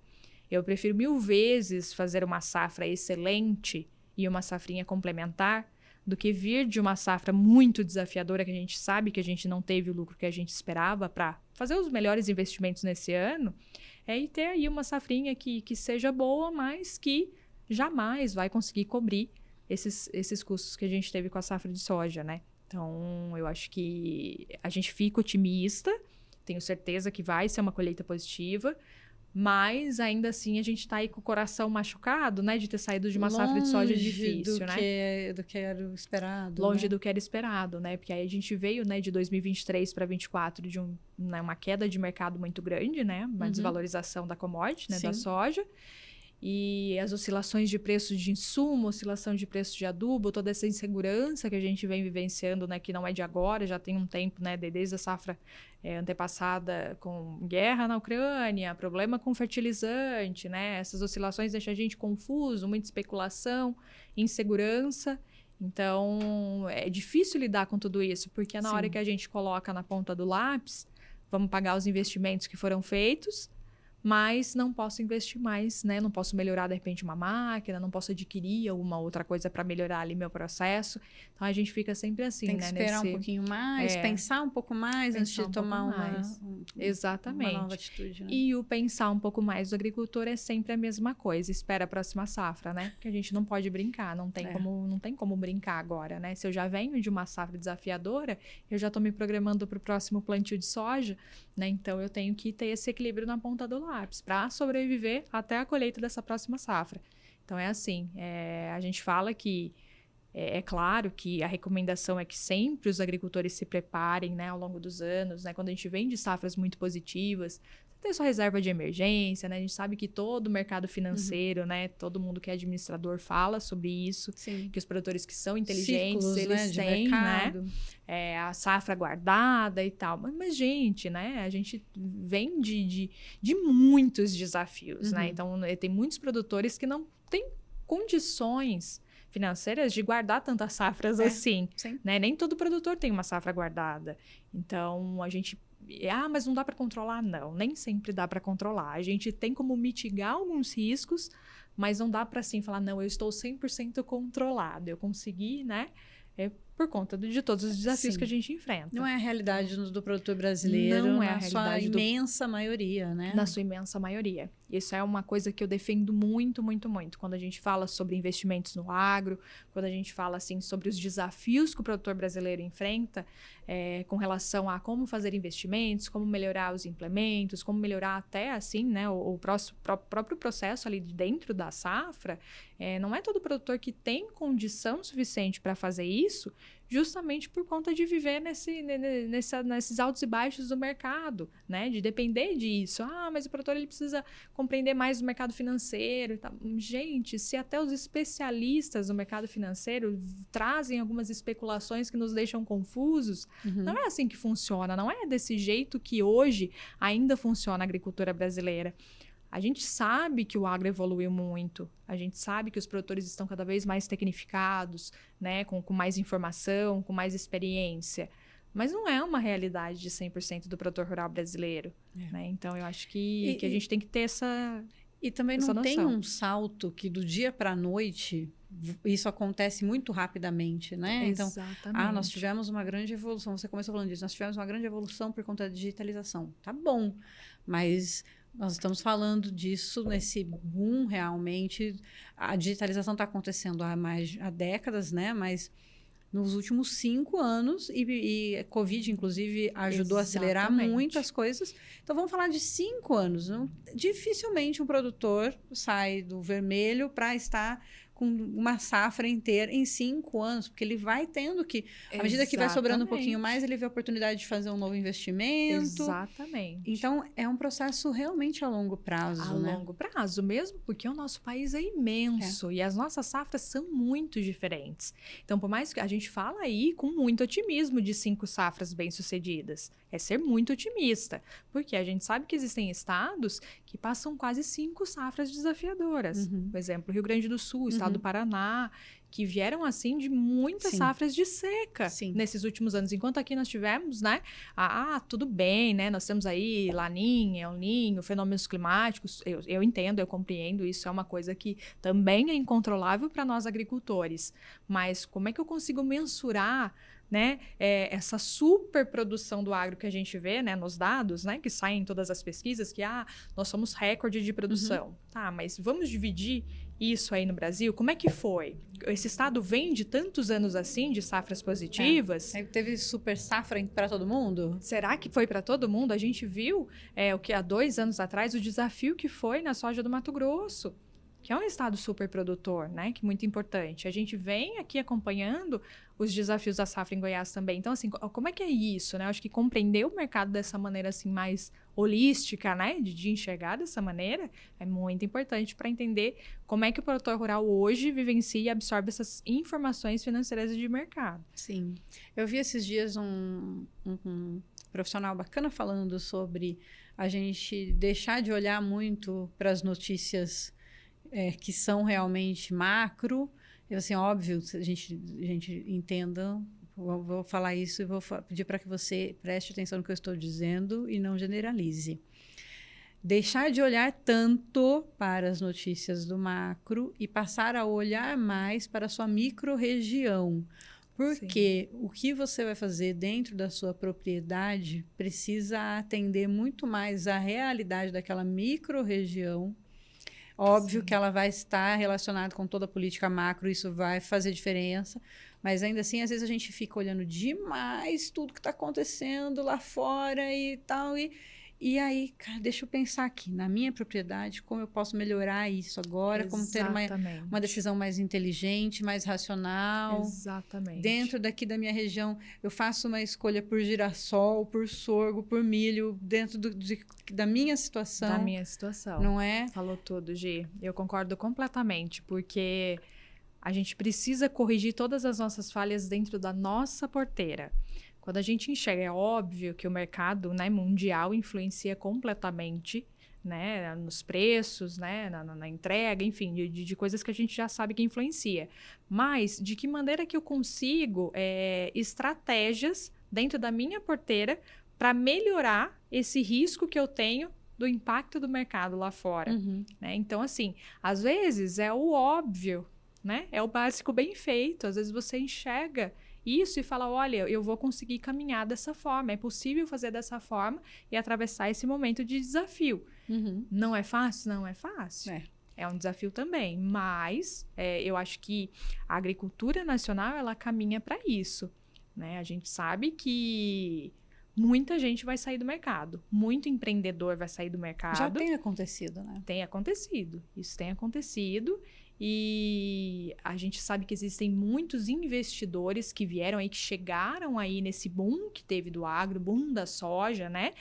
Eu prefiro 1000 vezes fazer uma safra excelente e uma safrinha complementar do que vir de uma safra muito desafiadora que a gente sabe que a gente não teve o lucro que a gente esperava para fazer os melhores investimentos nesse ano, e ter aí uma safrinha que seja boa, mas que jamais vai conseguir cobrir esses custos que a gente teve com a safra de soja, né? Então, eu acho que a gente fica otimista, tenho certeza que vai ser uma colheita positiva, mas ainda assim a gente está aí com o coração machucado, né? De ter saído de uma safra de soja difícil, né? Do que era o esperado. Longe né? do que era esperado, né? Porque aí a gente veio, né, de 2023 para 2024 de uma queda de mercado muito grande, né? Uma desvalorização da commodity, né? Da soja. E as oscilações de preço de insumo, oscilação de preço de adubo, toda essa insegurança que a gente vem vivenciando, né, que não é de agora, já tem um tempo, né, desde a safra antepassada com guerra na Ucrânia, problema com fertilizante, né, essas oscilações deixam a gente confuso, muita especulação, insegurança. Então, é difícil lidar com tudo isso, porque na hora que a gente coloca na ponta do lápis, vamos pagar os investimentos que foram feitos, mas não posso investir mais, né? Não posso melhorar, de repente, uma máquina, não posso adquirir alguma outra coisa para melhorar ali meu processo. Então, a gente fica sempre assim, Tem que esperar um pouquinho mais, pensar um pouco mais antes de tomar Exatamente. Uma nova atitude. Né? E o pensar um pouco mais do agricultor é sempre a mesma coisa. Espera a próxima safra, né? Porque a gente não pode brincar, não tem como brincar agora, né? Se eu já venho de uma safra desafiadora, eu já estou me programando para o próximo plantio de soja, né? Então, eu tenho que ter esse equilíbrio na ponta do lápis para sobreviver até a colheita dessa próxima safra. Então, é assim, a gente fala que é claro que a recomendação é que sempre os agricultores se preparem, né, ao longo dos anos, né, quando a gente vem de safras muito positivas, tem sua reserva de emergência, né? A gente sabe que todo o mercado financeiro, né? Todo mundo que é administrador fala sobre isso. Sim. Que os produtores que são inteligentes, Ciclos, eles né, têm, né? A safra guardada e tal. Mas, gente, né? A gente vem de muitos desafios, né? Então, tem muitos produtores que não têm condições financeiras de guardar tantas safras assim, né? Nem todo produtor tem uma safra guardada. Então, a gente... mas não dá para controlar? Não, nem sempre dá para controlar. A gente tem como mitigar alguns riscos, mas não dá para assim falar, não, eu estou 100% controlado. Eu consegui, né? Por conta de todos os desafios que a gente enfrenta. Não é a realidade do produtor brasileiro, não é a realidade sua imensa maioria, né? Na sua imensa maioria. Isso é uma coisa que eu defendo muito, muito, muito. Quando a gente fala sobre investimentos no agro, quando a gente fala assim sobre os desafios que o produtor brasileiro enfrenta com relação a como fazer investimentos, como melhorar os implementos, como melhorar até assim, né, o próprio processo ali dentro da safra, não é todo produtor que tem condição suficiente para fazer isso, justamente por conta de viver nesses altos e baixos do mercado, né? De depender disso. Mas o produtor ele precisa compreender mais do mercado financeiro e tal. Gente, se até os especialistas do mercado financeiro trazem algumas especulações que nos deixam confusos, não é assim que funciona, não é desse jeito que hoje ainda funciona a agricultura brasileira. A gente sabe que o agro evoluiu muito, a gente sabe que os produtores estão cada vez mais tecnificados, né, com mais informação, com mais experiência, mas não é uma realidade de 100% do produtor rural brasileiro. Né? Então, eu acho que a gente tem que ter essa E também não tem um salto que do dia para a noite isso acontece muito rapidamente, né? Exatamente. Então, nós tivemos uma grande evolução, você começou falando disso, nós tivemos uma grande evolução por conta da digitalização. Tá bom, mas Nós estamos falando disso nesse boom realmente. A digitalização está acontecendo há décadas, né? Mas nos últimos 5 anos, e a Covid, inclusive, ajudou a acelerar Exatamente. muitas coisas. Então, vamos falar de 5 anos. Dificilmente um produtor sai do vermelho para estar com uma safra inteira em 5 anos, porque ele vai tendo que, à medida que vai sobrando um pouquinho mais, ele vê a oportunidade de fazer um novo investimento. Exatamente. Então, é um processo realmente a longo prazo, A longo prazo, mesmo porque o nosso país é imenso e as nossas safras são muito diferentes. Então, por mais que a gente fala aí com muito otimismo de 5 safras bem-sucedidas, é ser muito otimista, porque a gente sabe que existem estados que passam quase 5 safras desafiadoras. Por exemplo, Rio Grande do Sul, estado do Paraná, que vieram assim de muitas safras de seca nesses últimos anos. Enquanto aqui nós tivemos, né? Tudo bem, né? Nós temos aí Laninha, El Niño, fenômenos climáticos. Eu entendo, eu compreendo, isso é uma coisa que também é incontrolável para nós agricultores. Mas como é que eu consigo mensurar, né, essa superprodução do agro que a gente vê, né, nos dados, né, que saem em todas as pesquisas, que nós somos recorde de produção. Tá, mas vamos dividir isso aí no Brasil? Como é que foi? Esse estado vem de tantos anos assim, de safras positivas? Teve super safra para todo mundo? Será que foi para todo mundo? A gente viu o que há 2 anos atrás, o desafio que foi na soja do Mato Grosso, que é um estado super produtor, né? Que é muito importante. A gente vem aqui acompanhando os desafios da safra em Goiás também. Então, assim, como é que é isso, né? Eu acho que compreender o mercado dessa maneira, assim, mais holística, né? De enxergar dessa maneira, é muito importante para entender como é que o produtor rural hoje vivencia e absorve essas informações financeiras de mercado. Sim. Eu vi esses dias um profissional bacana falando sobre a gente deixar de olhar muito para as notícias que são realmente macro. Assim, óbvio, a gente entenda, vou falar isso e vou pedir para que você preste atenção no que eu estou dizendo e não generalize. Deixar de olhar tanto para as notícias do macro e passar a olhar mais para a sua micro-região. Porque o que você vai fazer dentro da sua propriedade precisa atender muito mais à realidade daquela micro-região. Óbvio que ela vai estar relacionada com toda a política macro, isso vai fazer diferença, mas ainda assim, às vezes a gente fica olhando demais tudo que está acontecendo lá fora e tal, e aí, cara, deixa eu pensar aqui, na minha propriedade, como eu posso melhorar isso agora, como ter uma decisão mais inteligente, mais racional. Exatamente. Dentro daqui da minha região, eu faço uma escolha por girassol, por sorgo, por milho, dentro da minha situação. Da minha situação. Não é? Falou tudo, Gi. Eu concordo completamente, porque a gente precisa corrigir todas as nossas falhas dentro da nossa porteira. Quando a gente enxerga, é óbvio que o mercado, né, mundial influencia completamente, né, nos preços, né, na entrega, enfim, de coisas que a gente já sabe que influencia. Mas de que maneira que eu consigo estratégias dentro da minha porteira para melhorar esse risco que eu tenho do impacto do mercado lá fora. Né? Então, assim, às vezes é o óbvio, né? É o básico bem feito. Às vezes você enxerga isso e fala, olha, eu vou conseguir caminhar dessa forma, é possível fazer dessa forma e atravessar esse momento de desafio. Não é fácil? Não é fácil. É um desafio também, mas eu acho que a agricultura nacional, ela caminha para isso, né? A gente sabe que muita gente vai sair do mercado, muito empreendedor vai sair do mercado. Já tem acontecido, né? Tem acontecido, isso tem acontecido. E a gente sabe que existem muitos investidores que vieram aí, que chegaram aí nesse boom que teve do agro, boom da soja, né?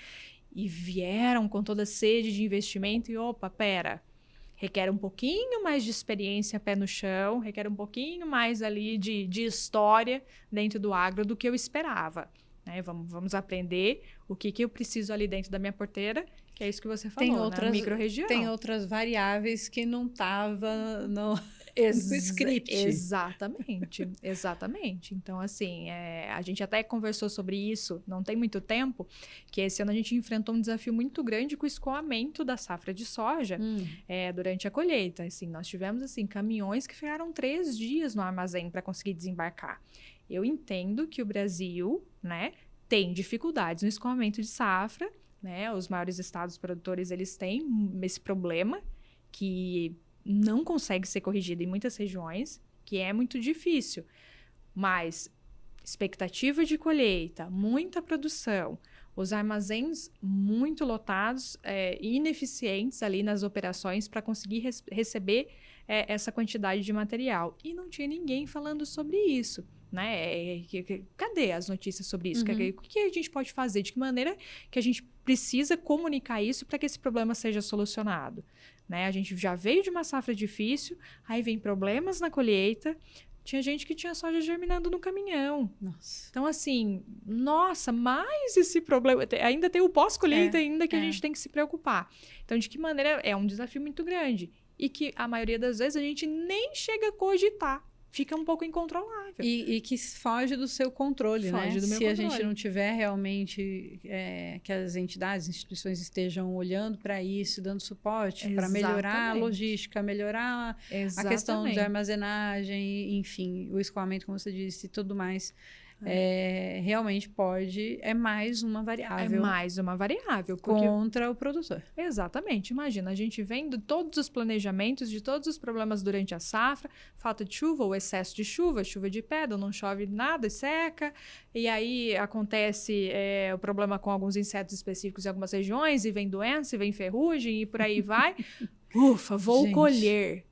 E vieram com toda a sede de investimento e, pera, requer um pouquinho mais de experiência, pé no chão, requer um pouquinho mais ali de história dentro do agro do que eu esperava. Né? Vamos aprender o que eu preciso ali dentro da minha porteira, que é isso que você falou, na micro-região. Tem outras variáveis que não estavam no script. Exatamente. Então, assim, a gente até conversou sobre isso, não tem muito tempo, que esse ano a gente enfrentou um desafio muito grande com o escoamento da safra de soja durante a colheita. Assim, nós tivemos assim, caminhões que ficaram 3 dias no armazém para conseguir desembarcar. Eu entendo que o Brasil, né, tem dificuldades no escoamento de safra, né? Os maiores estados produtores, eles têm esse problema que não consegue ser corrigido em muitas regiões, que é muito difícil. Mas expectativa de colheita, muita produção, os armazéns muito lotados, ineficientes ali nas operações para conseguir receber essa quantidade de material. E não tinha ninguém falando sobre isso, né? Cadê as notícias sobre isso? Uhum. O que a gente pode fazer? De que maneira que a gente precisa comunicar isso para que esse problema seja solucionado? Né? A gente já veio de uma safra difícil, aí vem problemas na colheita. Tinha gente que tinha soja germinando no caminhão. Nossa. Então, assim, nossa, mais esse problema. Ainda tem o pós-colheita ainda que a gente tem que se preocupar. Então, de que maneira é um desafio muito grande. E que a maioria das vezes a gente nem chega a cogitar. Fica um pouco incontrolável. E que foge do seu controle, né? Foge do meu Se a controle. gente não tiver realmente que as entidades, instituições estejam olhando para isso, dando suporte para melhorar a logística, melhorar a questão de armazenagem, enfim, o escoamento, como você disse, e tudo mais. Realmente é mais uma variável. É mais uma variável. Contra o produtor. Exatamente. Imagina, a gente vendo todos os planejamentos de todos os problemas durante a safra, falta de chuva ou excesso de chuva, chuva de pedra, não chove nada e seca, e aí acontece o problema com alguns insetos específicos em algumas regiões, e vem doença, e vem ferrugem, e por aí vai. Ufa, vou colher.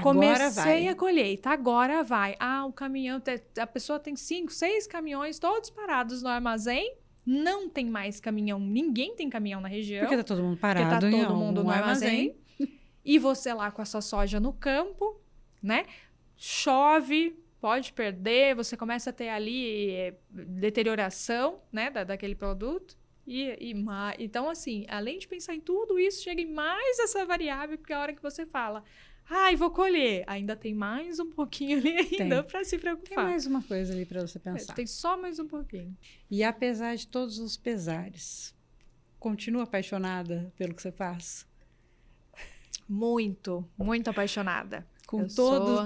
Comecei a colheita, agora vai. O caminhão, a pessoa tem 5, 6 caminhões, todos parados no armazém. Não tem mais caminhão, ninguém tem caminhão na região. Porque tá todo mundo parado. Porque tá todo mundo no armazém. E você lá com a sua soja no campo, né? Chove, pode perder, você começa a ter ali deterioração, né, daquele produto. Então, assim, além de pensar em tudo isso, chega em mais essa variável, porque a hora que você fala... vou colher. Ainda tem mais um pouquinho ali ainda para se preocupar. Tem mais uma coisa ali para você pensar. Tem só mais um pouquinho. E apesar de todos os pesares, continua apaixonada pelo que você faz? Muito, muito apaixonada. Com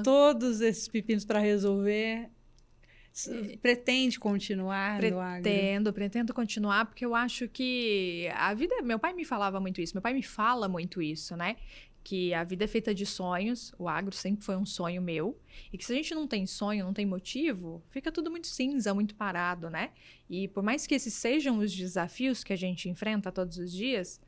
todos esses pepinos para resolver, pretende continuar no agro? Pretendo continuar, porque eu acho que a vida... Meu pai me falava muito isso, meu pai me fala muito isso, né? Que a vida é feita de sonhos, o agro sempre foi um sonho meu, e que se a gente não tem sonho, não tem motivo, fica tudo muito cinza, muito parado, né? E por mais que esses sejam os desafios que a gente enfrenta todos os dias,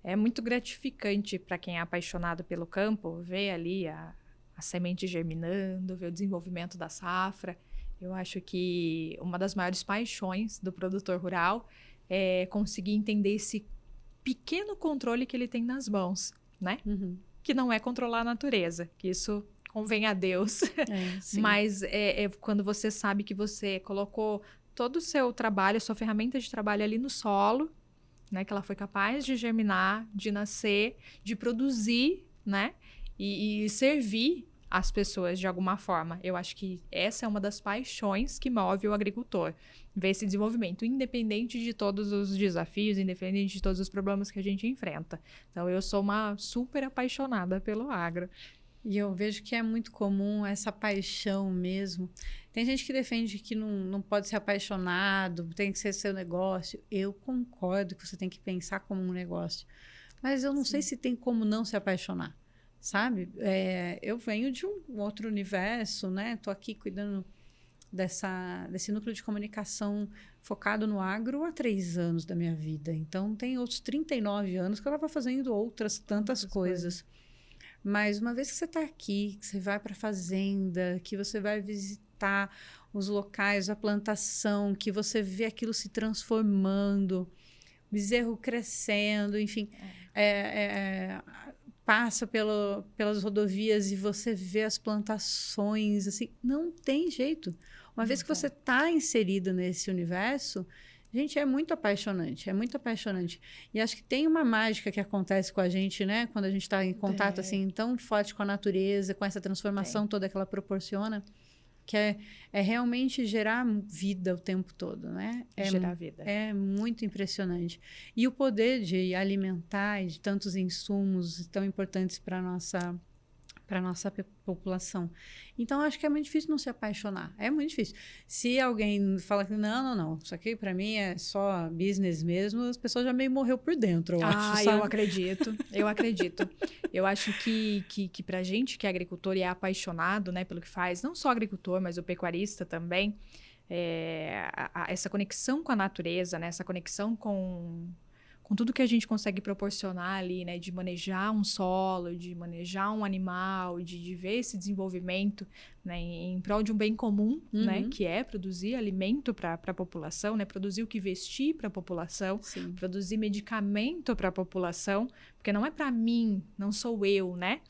é muito gratificante para quem é apaixonado pelo campo, ver ali a semente germinando, ver o desenvolvimento da safra. Eu acho que uma das maiores paixões do produtor rural é conseguir entender esse pequeno controle que ele tem nas mãos, né? Uhum. Que não é controlar a natureza, que isso convém a Deus. Mas quando você sabe que você colocou todo o seu trabalho, a sua ferramenta de trabalho ali no solo, né? Que ela foi capaz de germinar, de nascer, de produzir, né? E servir as pessoas de alguma forma. Eu acho que essa é uma das paixões que move o agricultor. Ver esse desenvolvimento, independente de todos os desafios, independente de todos os problemas que a gente enfrenta. Então, eu sou uma super apaixonada pelo agro. E eu vejo que é muito comum essa paixão mesmo. Tem gente que defende que não pode ser apaixonado, tem que ser seu negócio. Eu concordo que você tem que pensar como um negócio. Mas eu não sei se tem como não se apaixonar. Sabe? Eu venho de um outro universo, né? Estou aqui cuidando desse núcleo de comunicação focado no agro há 3 anos da minha vida. Então, tem outros 39 anos que eu estava fazendo tantas coisas. Mas uma vez que você está aqui, que você vai para a fazenda, que você vai visitar os locais, a plantação, que você vê aquilo se transformando, bezerro crescendo, enfim... passa pelas rodovias e você vê as plantações, assim, não tem jeito. Uma vez que você está inserido nesse universo, gente, é muito apaixonante, é muito apaixonante. E acho que tem uma mágica que acontece com a gente, né? Quando a gente está em contato, assim, tão forte com a natureza, com essa transformação toda que ela proporciona, que é realmente gerar vida o tempo todo, né? Gerar vida. É muito impressionante. E o poder de alimentar e de tantos insumos tão importantes para para a nossa população. Então, acho que é muito difícil não se apaixonar. É muito difícil. Se alguém fala que não, isso aqui para mim é só business mesmo, as pessoas já meio morreu por dentro, eu acho, sabe? Eu acredito. Eu acho que pra gente que é agricultor e é apaixonado, né, pelo que faz, não só agricultor, mas o pecuarista também, essa conexão com a natureza, né, essa conexão com tudo que a gente consegue proporcionar ali, né, de manejar um solo, de manejar um animal, de ver esse desenvolvimento, né, em prol de um bem comum, né, que é produzir alimento para a população, né, produzir o que vestir para a população, Sim. produzir medicamento para a população, porque não é para mim, não sou eu, né?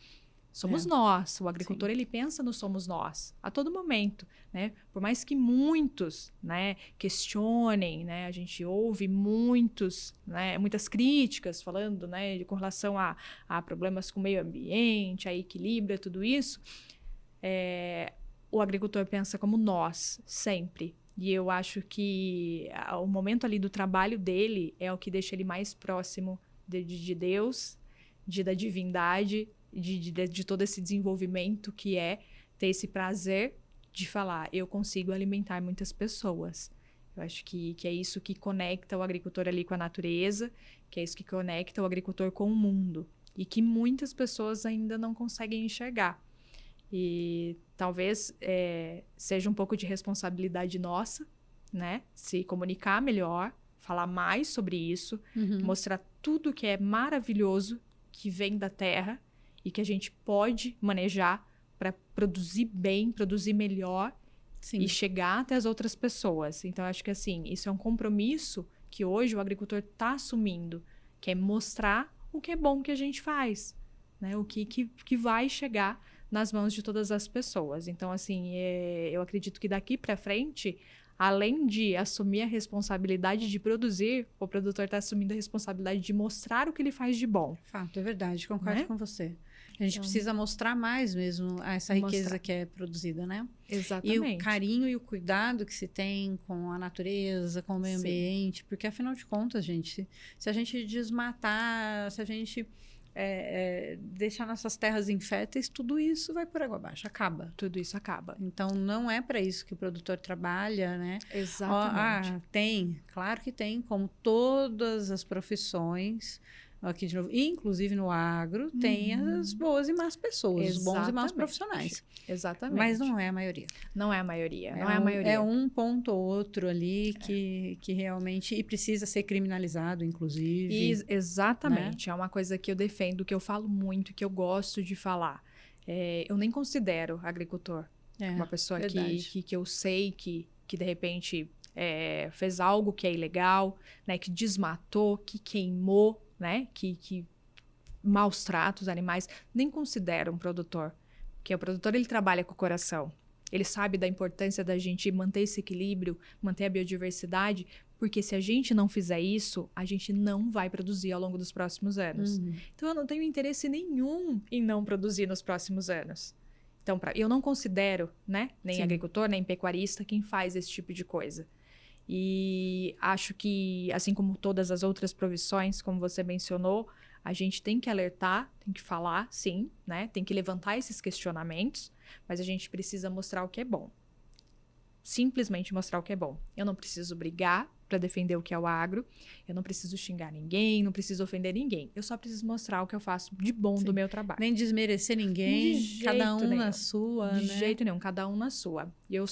Somos nós. O agricultor, ele pensa no somos nós, a todo momento, né? Por mais que muitos, né, questionem, né? A gente ouve muitas críticas falando, né, com relação a problemas com o meio ambiente, a equilíbrio, tudo isso. O agricultor pensa como nós, sempre. E eu acho que o momento ali do trabalho dele é o que deixa ele mais próximo de Deus, da divindade, de todo esse desenvolvimento que é ter esse prazer de falar, eu consigo alimentar muitas pessoas. Eu acho que é isso que conecta o agricultor ali com a natureza, que é isso que conecta o agricultor com o mundo. E que muitas pessoas ainda não conseguem enxergar. E talvez seja um pouco de responsabilidade nossa, né? Se comunicar melhor, falar mais sobre isso, mostrar tudo que é maravilhoso que vem da terra e que a gente pode manejar para produzir bem, produzir melhor. Sim. E chegar até as outras pessoas. Então, acho que assim, isso é um compromisso que hoje o agricultor está assumindo, que é mostrar o que é bom que a gente faz, né? O que vai chegar nas mãos de todas as pessoas. Então, assim, eu acredito que daqui para frente, além de assumir a responsabilidade de produzir, o produtor está assumindo a responsabilidade de mostrar o que ele faz de bom. Fato, é verdade, concordo com você. A gente precisa mostrar mais mesmo essa riqueza que é produzida, né? Exatamente. E o carinho e o cuidado que se tem com a natureza, com o meio ambiente, porque afinal de contas, gente, se a gente desmatar, se a gente deixar nossas terras inférteis, tudo isso vai por água abaixo, acaba. Tudo isso acaba. Então, não é para isso que o produtor trabalha, né? Exatamente. Claro que tem, como todas as profissões, aqui de novo, inclusive no agro, tem as boas e más pessoas, os bons e maus profissionais. Exatamente. Mas não é a maioria. Não é a maioria. É um ponto ou outro ali que realmente... E precisa ser criminalizado, inclusive. Exatamente. Né? É uma coisa que eu defendo, que eu falo muito, que eu gosto de falar. Eu nem considero agricultor uma pessoa que eu sei que de repente fez algo que é ilegal, né? Que desmatou, que queimou, né? Que maus tratos animais. Nem considero um produtor. Porque o produtor, ele trabalha com o coração. Ele sabe da importância da gente manter esse equilíbrio, manter a biodiversidade, porque se a gente não fizer isso, a gente não vai produzir ao longo dos próximos anos. Então, eu não tenho interesse nenhum em não produzir nos próximos anos. Então, eu não considero, né, nem agricultor, nem pecuarista, quem faz esse tipo de coisa. E acho que, assim como todas as outras profissões, como você mencionou, a gente tem que alertar, tem que falar, sim, né? Tem que levantar esses questionamentos, mas a gente precisa mostrar o que é bom. Simplesmente mostrar o que é bom. Eu não preciso brigar para defender o que é o agro, eu não preciso xingar ninguém, não preciso ofender ninguém. Eu só preciso mostrar o que eu faço de bom do meu trabalho. Nem desmerecer ninguém, cada um na sua, né? De jeito nenhum, cada um na sua. E eu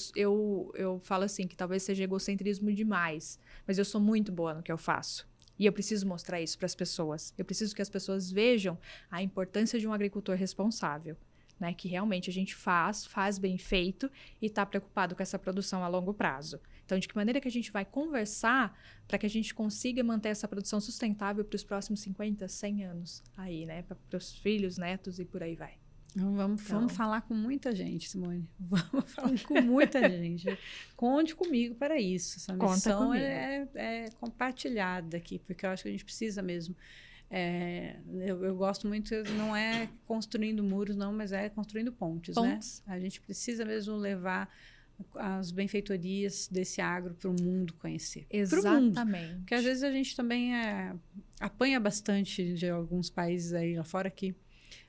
falo assim, que talvez seja egocentrismo demais, mas eu sou muito boa no que eu faço. E eu preciso mostrar isso para as pessoas. Eu preciso que as pessoas vejam a importância de um agricultor responsável, né? Que realmente a gente faz bem feito e está preocupado com essa produção a longo prazo. Então, de que maneira que a gente vai conversar para que a gente consiga manter essa produção sustentável para os próximos 50, 100 anos aí, né? Para os filhos, netos e por aí vai. Vamos falar com muita gente, Simone. Vamos falar com muita gente. Conte comigo para isso. Essa missão é compartilhada aqui, porque eu acho que a gente precisa mesmo. Eu gosto muito, não é construindo muros, não, mas é construindo pontes. Né? A gente precisa mesmo levar as benfeitorias desse agro para o mundo conhecer. Exatamente. Porque às vezes a gente também apanha bastante de alguns países aí lá fora que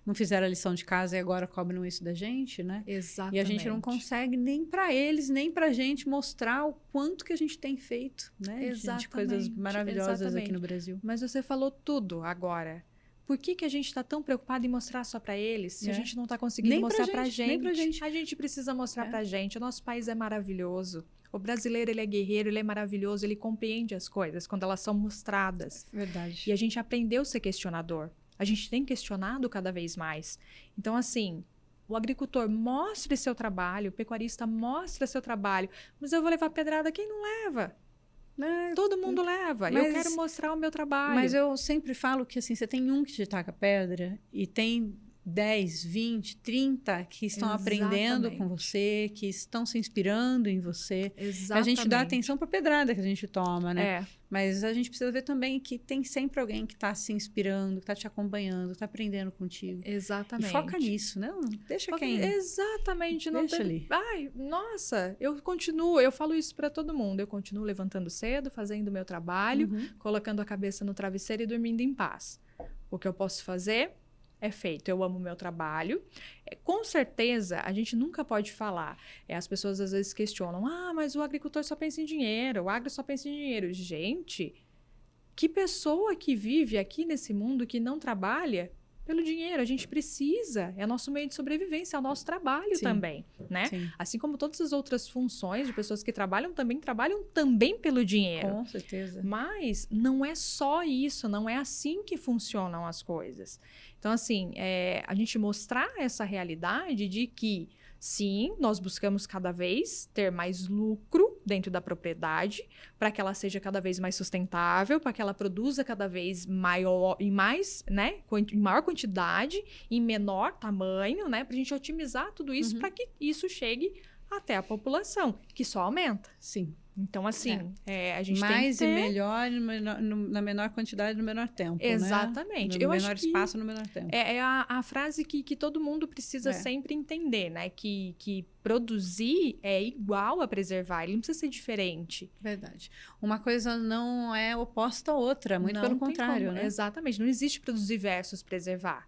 não fizeram a lição de casa e agora cobram isso da gente, né? Exatamente. E a gente não consegue nem para eles, nem para a gente mostrar o quanto que a gente tem feito, né? De coisas maravilhosas aqui no Brasil. Mas você falou tudo agora. Por que a gente está tão preocupado em mostrar só para eles se a gente não está conseguindo nem mostrar para gente? Nem pra gente. A gente precisa mostrar para gente. O nosso país é maravilhoso. O brasileiro, ele é guerreiro, ele é maravilhoso, ele compreende as coisas quando elas são mostradas. Verdade. E a gente aprendeu a ser questionador. A gente tem questionado cada vez mais. Então, assim, o agricultor mostre seu trabalho, o pecuarista mostra seu trabalho, mas eu vou levar pedrada, quem não leva? Todo mundo leva. Eu quero mostrar o meu trabalho. Mas eu sempre falo que assim, você tem um que te taca pedra e tem 10, 20, 30 que estão aprendendo com você, que estão se inspirando em você. Exatamente. A gente dá atenção para a pedrada que a gente toma, né? Mas a gente precisa ver também que tem sempre alguém que está se inspirando, que está te acompanhando, está aprendendo contigo. Exatamente. E foca nisso, né? Deixa quem... Exatamente. Não deixa tem... ali. Ai, nossa, eu falo isso para todo mundo. Eu continuo levantando cedo, fazendo o meu trabalho, colocando a cabeça no travesseiro e dormindo em paz. O que eu posso fazer é feito. Eu amo o meu trabalho. Com certeza, a gente nunca pode falar. As pessoas às vezes questionam, mas o agricultor só pensa em dinheiro, o agro só pensa em dinheiro. Gente, que pessoa que vive aqui nesse mundo que não trabalha pelo dinheiro? A gente precisa, é nosso meio de sobrevivência, é o nosso trabalho também, né? Sim. Assim como todas as outras funções de pessoas que trabalham também pelo dinheiro. Com certeza. Mas não é só isso, não é assim que funcionam as coisas. Então, assim, a gente mostrar essa realidade de que, sim, nós buscamos cada vez ter mais lucro dentro da propriedade, para que ela seja cada vez mais sustentável, para que ela produza cada vez maior e mais, né, em maior quantidade, em menor tamanho, né, para a gente otimizar tudo isso para que isso chegue até a população, que só aumenta. Sim. Então, assim, a gente mais tem que ter... e melhor na menor quantidade, no menor tempo, Exatamente. Né? No menor espaço, no menor tempo. É a frase que todo mundo precisa sempre entender, né? Que produzir é igual a preservar, ele não precisa ser diferente. Verdade. Uma coisa não é oposta à outra, muito pelo contrário, né? Exatamente. Não existe produzir versus preservar.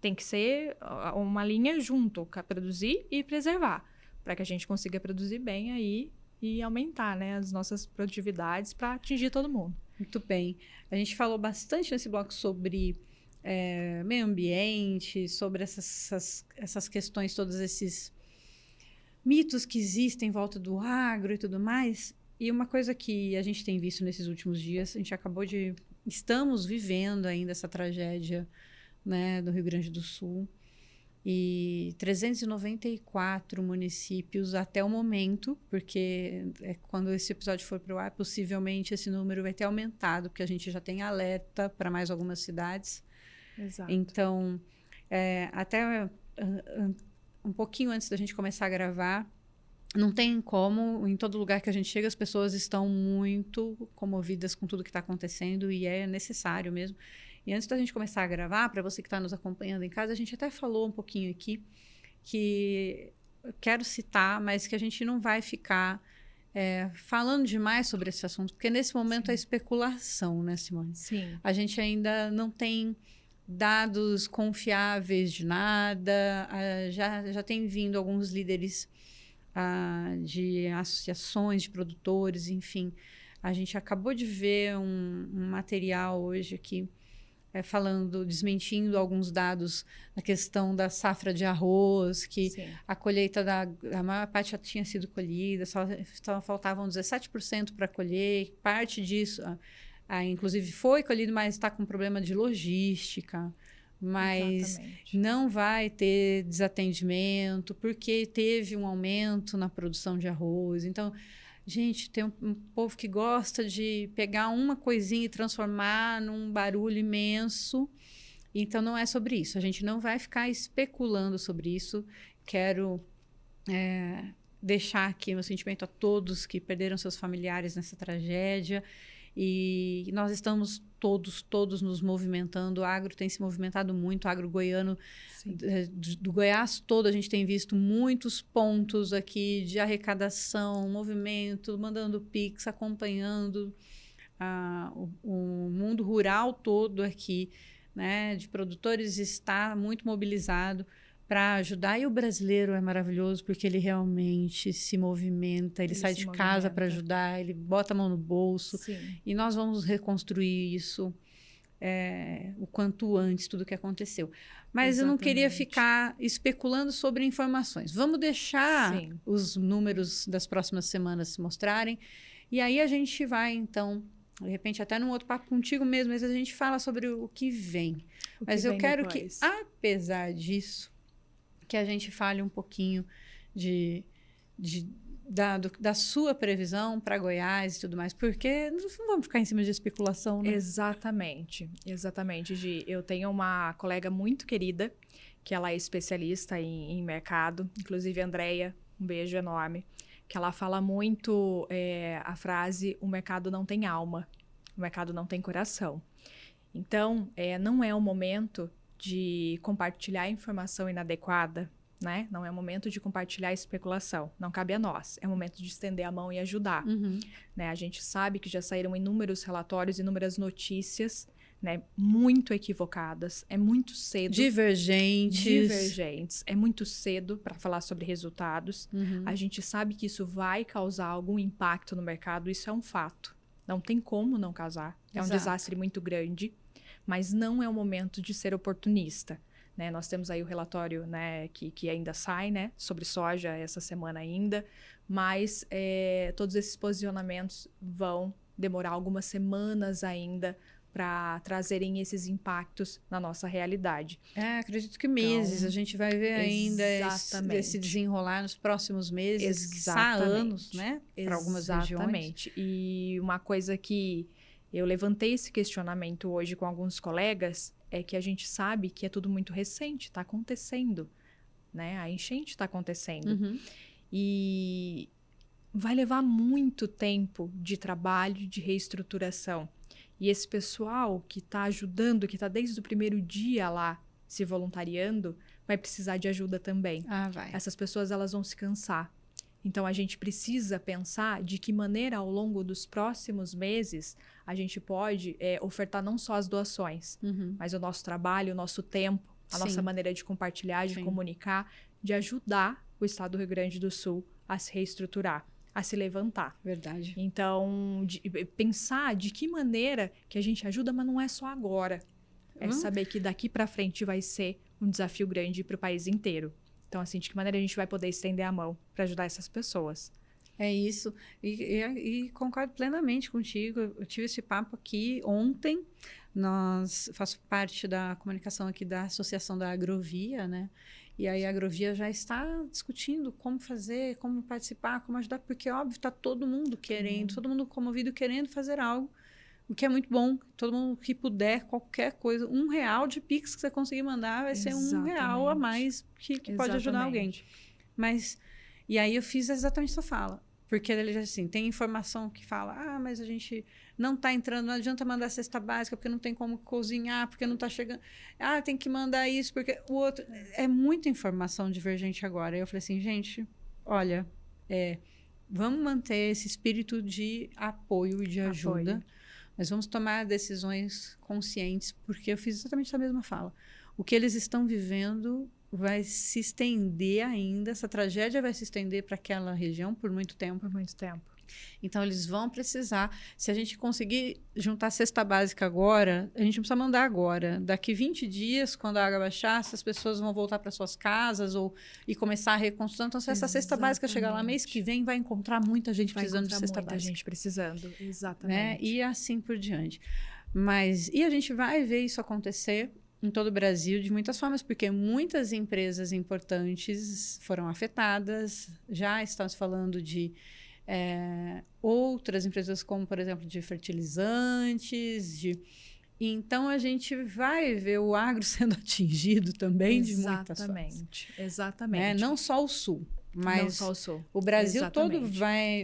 Tem que ser uma linha junto, produzir e preservar, para que a gente consiga produzir bem aí e aumentar, né, as nossas produtividades para atingir todo mundo. Muito bem. A gente falou bastante nesse bloco sobre meio ambiente, sobre essas questões, todos esses mitos que existem em volta do agro e tudo mais. E uma coisa que a gente tem visto nesses últimos dias, estamos vivendo ainda essa tragédia, né, do Rio Grande do Sul. E 394 municípios até o momento, porque quando esse episódio for para o ar, possivelmente esse número vai ter aumentado, porque a gente já tem alerta para mais algumas cidades. Exato. Então, até um pouquinho antes da gente começar a gravar, não tem como, em todo lugar que a gente chega, as pessoas estão muito comovidas com tudo que está acontecendo e é necessário mesmo. E antes da gente começar a gravar, para você que está nos acompanhando em casa, a gente até falou um pouquinho aqui que eu quero citar, mas que a gente não vai ficar falando demais sobre esse assunto, porque nesse momento é especulação, né, Simone? Sim. A gente ainda não tem dados confiáveis de nada, já tem vindo alguns líderes de associações de produtores, enfim. A gente acabou de ver um material hoje aqui desmentindo alguns dados na questão da safra de arroz, que a colheita a maior parte já tinha sido colhida, só faltavam 17% para colher, parte disso, inclusive foi colhido, mas está com problema de logística, mas não vai ter desatendimento, porque teve um aumento na produção de arroz, então... Gente, tem um povo que gosta de pegar uma coisinha e transformar num barulho imenso. Então, não é sobre isso. A gente não vai ficar especulando sobre isso. Quero deixar aqui meu sentimento a todos que perderam seus familiares nessa tragédia. E nós estamos todos nos movimentando. O agro tem se movimentado muito. O agro goiano, do Goiás todo, a gente tem visto muitos pontos aqui de arrecadação, movimento, mandando Pix, acompanhando o mundo rural todo aqui né, de produtores está muito mobilizado para ajudar. E o brasileiro é maravilhoso porque ele realmente se movimenta, ele sai de casa para ajudar, ele bota a mão no bolso. Sim. E nós vamos reconstruir isso o quanto antes, tudo que aconteceu. Mas eu não queria ficar especulando sobre informações. Vamos deixar os números das próximas semanas se mostrarem. E aí a gente vai, então, de repente, até num outro papo contigo mesmo, mas a gente fala sobre o que vem. Mas eu quero que, apesar disso, que a gente fale um pouquinho da sua previsão para Goiás e tudo mais, porque não vamos ficar em cima de especulação, né? Exatamente, Gi. Eu tenho uma colega muito querida, que ela é especialista em mercado, inclusive a Andrea, um beijo enorme, que ela fala muito a frase: o mercado não tem alma, o mercado não tem coração. Então, não é o momento de compartilhar informação inadequada, né? Não é o momento de compartilhar especulação. Não cabe a nós. É o momento de estender a mão e ajudar. Né? A gente sabe que já saíram inúmeros relatórios, inúmeras notícias, né, muito equivocadas. É muito cedo. Divergentes. É muito cedo para falar sobre resultados. A gente sabe que isso vai causar algum impacto no mercado. Isso é um fato. Não tem como não causar. É um desastre muito grande. Mas não é o momento de ser oportunista. Né? Nós temos aí o relatório, né, que ainda sai, né, sobre soja essa semana ainda. Mas todos esses posicionamentos vão demorar algumas semanas ainda para trazerem esses impactos na nossa realidade. Acredito que meses. Então, a gente vai ver ainda esse desenrolar nos próximos meses, quiçá anos, né? Para algumas regiões. Exatamente. E uma coisa que eu levantei esse questionamento hoje com alguns colegas é que a gente sabe que é tudo muito recente, está acontecendo, né? A enchente está acontecendo. E vai levar muito tempo de trabalho, de reestruturação. E esse pessoal que está ajudando, que está desde o primeiro dia lá se voluntariando, vai precisar de ajuda também. Vai. Essas pessoas, elas vão se cansar. Então, a gente precisa pensar de que maneira, ao longo dos próximos meses, a gente pode ofertar não só as doações, mas o nosso trabalho, o nosso tempo, a nossa maneira de compartilhar, de comunicar, de ajudar o Estado do Rio Grande do Sul a se reestruturar, a se levantar. Verdade. Então, pensar de que maneira que a gente ajuda, mas não é só agora. É saber que daqui para frente vai ser um desafio grande para o país inteiro. Então, assim, de que maneira a gente vai poder estender a mão para ajudar essas pessoas? É isso. E concordo plenamente contigo. Eu tive esse papo aqui ontem. Faço parte da comunicação aqui da Associação da Agrovia, né? E aí a Agrovia já está discutindo como fazer, como participar, como ajudar, porque, óbvio, está todo mundo querendo, todo mundo comovido querendo fazer algo, o que é muito bom. Todo mundo que puder, qualquer coisa, R$1 de Pix que você conseguir mandar vai ser R$1 a mais que pode ajudar alguém. Mas, e aí eu fiz exatamente essa fala. Porque ele assim, tem informação que fala, mas a gente não está entrando, não adianta mandar cesta básica, porque não tem como cozinhar, porque não está chegando. Tem que mandar isso, porque o outro... É muita informação divergente agora. Eu falei assim, gente, olha, vamos manter esse espírito de apoio e de ajuda. Mas vamos tomar decisões conscientes, porque eu fiz exatamente a mesma fala. O que eles estão vivendo vai se estender ainda, essa tragédia vai se estender para aquela região por muito tempo. Por muito tempo. Então, eles vão precisar. Se a gente conseguir juntar a cesta básica agora, a gente não precisa mandar agora. Daqui 20 dias, quando a água baixar, essas pessoas vão voltar para suas casas e começar a reconstrução. Então, se essa cesta básica chegar lá mês que vem, vai encontrar muita gente precisando de cesta básica. Muita gente precisando, exatamente. Né? E assim por diante. E a gente vai ver isso acontecer em todo o Brasil, de muitas formas, porque muitas empresas importantes foram afetadas, já estamos falando de outras empresas, como, por exemplo, de fertilizantes, Então, a gente vai ver o agro sendo atingido também de muitas formas. Exatamente. Não só o Sul, mas não só o Sul. O Brasil todo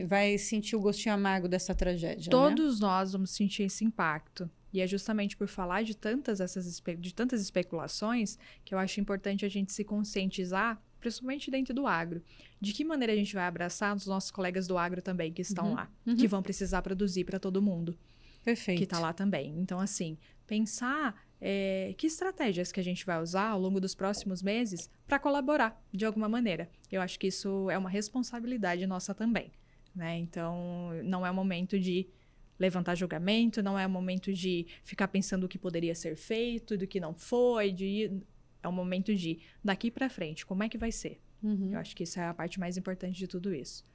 vai sentir o gostinho amargo dessa tragédia. Todos nós vamos sentir esse impacto. E é justamente por falar de tantas especulações que eu acho importante a gente se conscientizar, principalmente dentro do agro. De que maneira a gente vai abraçar os nossos colegas do agro também que estão lá, que vão precisar produzir para todo mundo. Perfeito. Que está lá também. Então, assim, pensar que estratégias que a gente vai usar ao longo dos próximos meses para colaborar de alguma maneira. Eu acho que isso é uma responsabilidade nossa também, né? Então, não é o momento de levantar julgamento, não é o momento de ficar pensando o que poderia ser feito, do que não foi, é o momento de, daqui para frente, como é que vai ser? Eu acho que isso é a parte mais importante de tudo isso.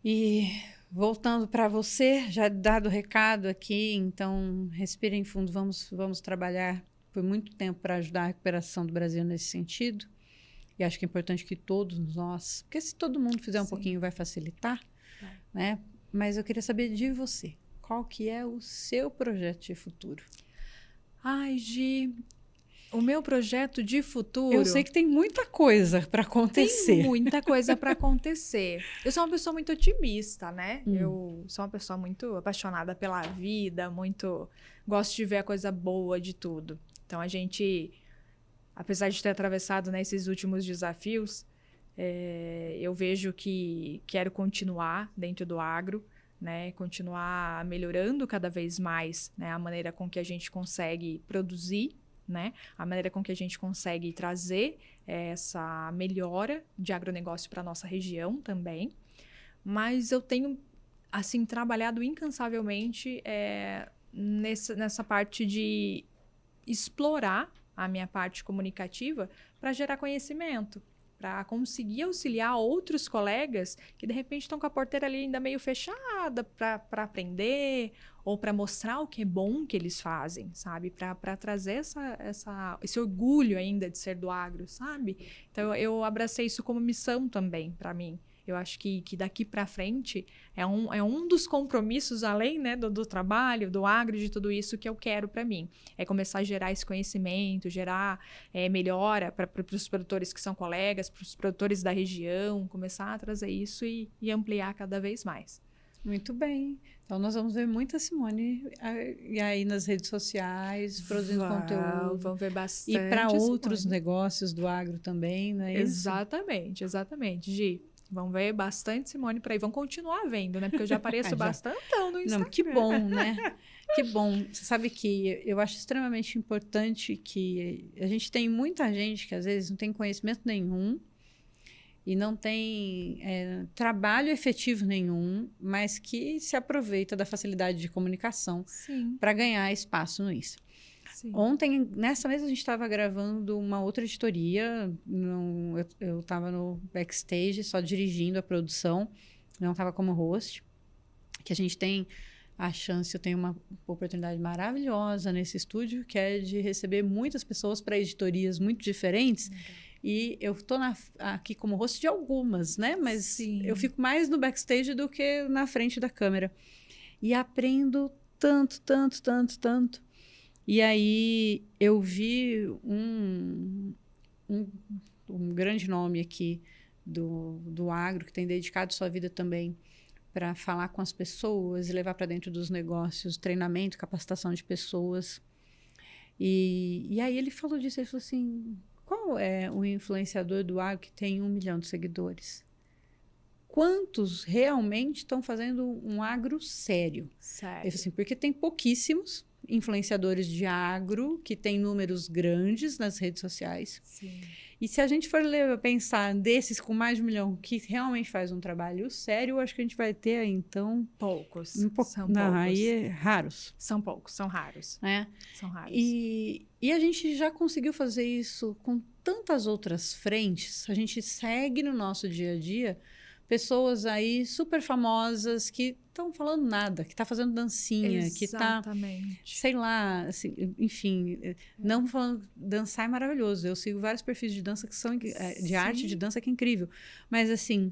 E voltando para você, já dado o recado aqui, então respirem fundo, vamos trabalhar por muito tempo para ajudar a recuperação do Brasil nesse sentido. E acho que é importante que todos nós, porque se todo mundo fizer um pouquinho vai facilitar, né? Mas eu queria saber de você, qual que é o seu projeto de futuro? Ai, Gi, o meu projeto de futuro... Eu sei que tem muita coisa para acontecer. Tem muita coisa para acontecer. Eu sou uma pessoa muito otimista, né? Eu sou uma pessoa muito apaixonada pela vida, muito... Gosto de ver a coisa boa de tudo. Então, a gente, apesar de ter atravessado, né, esses últimos desafios, eu vejo que quero continuar dentro do agro, né? Continuar melhorando cada vez mais, né, a maneira com que a gente consegue produzir, né? A maneira com que a gente consegue trazer essa melhora de agronegócio para a nossa região também. Mas eu tenho, assim, trabalhado incansavelmente nessa parte de explorar a minha parte comunicativa para gerar conhecimento, para conseguir auxiliar outros colegas que, de repente, estão com a porteira ali ainda meio fechada para aprender ou para mostrar o que é bom que eles fazem, sabe? Para trazer esse orgulho ainda de ser do agro, sabe? Então, eu abracei isso como missão também para mim. Eu acho que daqui para frente é um dos compromissos, além, né, do trabalho, do agro, de tudo isso que eu quero para mim. É começar a gerar esse conhecimento, gerar melhora para os produtores que são colegas, para os produtores da região, começar a trazer isso e ampliar cada vez mais. Muito bem. Então, nós vamos ver muita Simone aí nas redes sociais, produzindo conteúdo. Vamos ver bastante. E para outros negócios do agro também, não é isso? Exatamente, Gi. Vão ver bastante Simone por aí. Vão continuar vendo, né? Porque eu já apareço bastante no Instagram. Não, que bom, né? Que bom. Você sabe que eu acho extremamente importante que a gente tem muita gente que às vezes não tem conhecimento nenhum e não tem trabalho efetivo nenhum, mas que se aproveita da facilidade de comunicação para ganhar espaço no Insta. Sim. Ontem, nessa mesa, a gente estava gravando uma outra editoria. Eu estava no backstage, só dirigindo a produção. Não estava como host. Que a gente tem a chance, eu tenho uma oportunidade maravilhosa nesse estúdio, que é de receber muitas pessoas para editorias muito diferentes. E eu estou aqui como host de algumas, né? Mas eu fico mais no backstage do que na frente da câmera. E aprendo tanto. E aí eu vi um grande nome aqui do agro, que tem dedicado sua vida também para falar com as pessoas e levar para dentro dos negócios, treinamento, capacitação de pessoas. E aí ele falou disso, ele falou assim, qual é o influenciador do agro que tem 1 milhão de seguidores? Quantos realmente estão fazendo um agro sério? Sério. Ele falou assim, porque tem pouquíssimos influenciadores de agro que têm números grandes nas redes sociais. Sim. E se a gente for pensar desses com mais de 1 milhão que realmente faz um trabalho sério, eu acho que a gente vai ter aí, então... Poucos. São poucos. Aí raros. São poucos, são raros. São raros. E a gente já conseguiu fazer isso com tantas outras frentes. A gente segue no nosso dia a dia pessoas aí super famosas que estão falando nada, que está fazendo dancinha, Exatamente. Que está, sei lá, assim, enfim, não falando, dançar é maravilhoso. Eu sigo vários perfis de dança que são de arte de dança que é incrível, mas assim,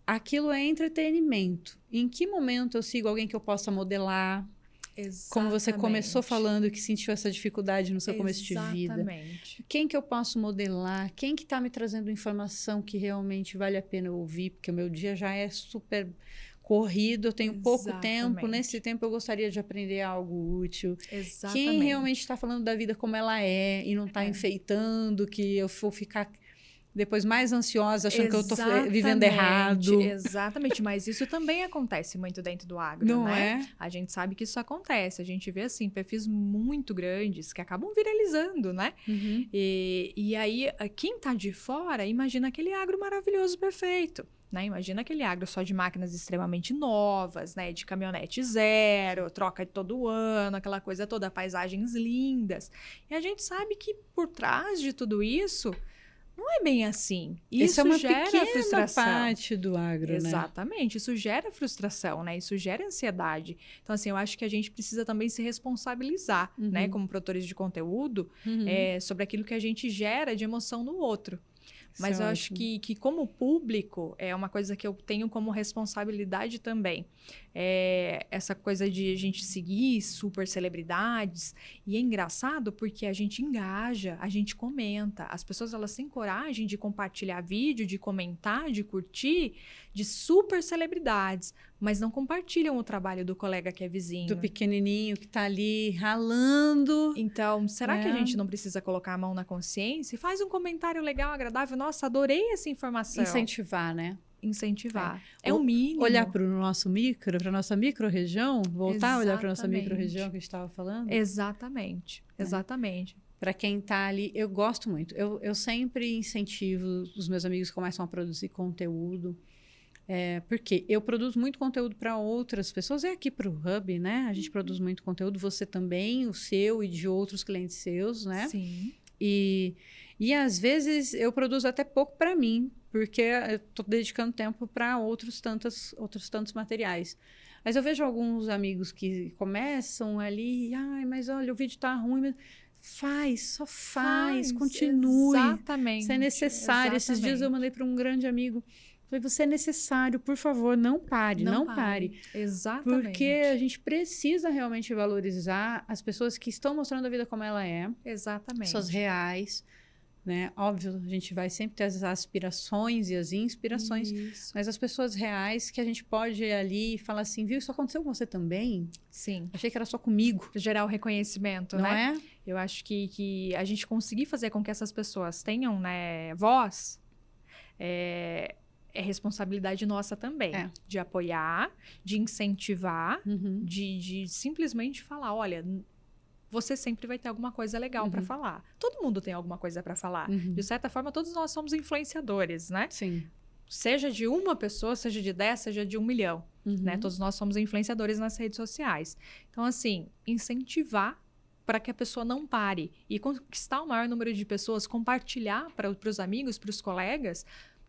aquilo é entretenimento. Em que momento eu sigo alguém que eu possa modelar? Exatamente. Como você começou falando que sentiu essa dificuldade no seu começo de vida. Exatamente. Quem que eu posso modelar? Quem que está me trazendo informação que realmente vale a pena ouvir? Porque o meu dia já é super corrido, eu tenho pouco tempo. Nesse tempo eu gostaria de aprender algo útil. Exatamente. Quem realmente está falando da vida como ela é e não está enfeitando, que eu vou ficar depois mais ansiosa, achando que eu tô vivendo errado. Exatamente, mas isso também acontece muito dentro do agro, Não né? é? A gente sabe que isso acontece, a gente vê, assim, perfis muito grandes que acabam viralizando, né? Uhum. E aí, quem tá de fora, imagina aquele agro maravilhoso, perfeito, né? Imagina aquele agro só de máquinas extremamente novas, né? De caminhonete zero, troca de todo ano, aquela coisa toda, paisagens lindas. E a gente sabe que por trás de tudo isso, não é bem assim. Isso é uma Gera pequena frustração. parte do agro, né? Exatamente. Isso gera frustração, né? Isso gera ansiedade. Então, assim, eu acho que a gente precisa também se responsabilizar, né? Como produtores de conteúdo, sobre aquilo que a gente gera de emoção no outro. Mas Isso eu é acho ótimo. que como público, é uma coisa que eu tenho como responsabilidade também. Essa coisa de a gente seguir super celebridades. E é engraçado porque a gente engaja, a gente comenta. As pessoas, elas têm coragem de compartilhar vídeo, de comentar, de curtir, de super celebridades. Mas não compartilham o trabalho do colega que é vizinho. Do pequenininho que tá ali ralando. Então, será que a gente não precisa colocar a mão na consciência e faz um comentário legal, agradável? Nossa, adorei essa informação. Incentivar, né? Incentivar. É o mínimo. Olhar para o nosso micro, para nossa micro-região, voltar a olhar para nossa Exatamente. micro-região que a gente estava falando. Exatamente. Exatamente. Para quem está ali, eu gosto muito. Eu sempre incentivo os meus amigos que começam a produzir conteúdo. Porque eu produzo muito conteúdo para outras pessoas. É aqui para o Hub, né? A gente produz muito conteúdo. Você também, o seu e de outros clientes seus, né? Sim. E às vezes eu produzo até pouco para mim, porque eu estou dedicando tempo para outros tantos materiais. Mas eu vejo alguns amigos que começam ali, ai, mas olha, o vídeo está ruim. Mas só faz, continue. Exatamente. Isso é necessário. Exatamente. Esses dias eu mandei para um grande amigo. Falei, você é necessário, por favor, não pare, não pare. Exatamente. Porque a gente precisa realmente valorizar as pessoas que estão mostrando a vida como ela é. Exatamente. Pessoas reais. Né? Óbvio, a gente vai sempre ter as aspirações e as inspirações, mas as pessoas reais que a gente pode ir ali e falar assim, viu, isso aconteceu com você também? Sim. Achei que era só comigo. Gerar o reconhecimento, não né? é? Eu acho que a gente conseguir fazer com que essas pessoas tenham, né, voz, é responsabilidade nossa também. De apoiar, de incentivar, de simplesmente falar, olha, você sempre vai ter alguma coisa legal para falar. Todo mundo tem alguma coisa para falar. De certa forma, todos nós somos influenciadores, né? Sim. Seja de uma pessoa, seja de 10, seja de 1 milhão. Né? Todos nós somos influenciadores nas redes sociais. Então, assim, incentivar para que a pessoa não pare e conquistar o maior número de pessoas, compartilhar para os amigos, para os colegas,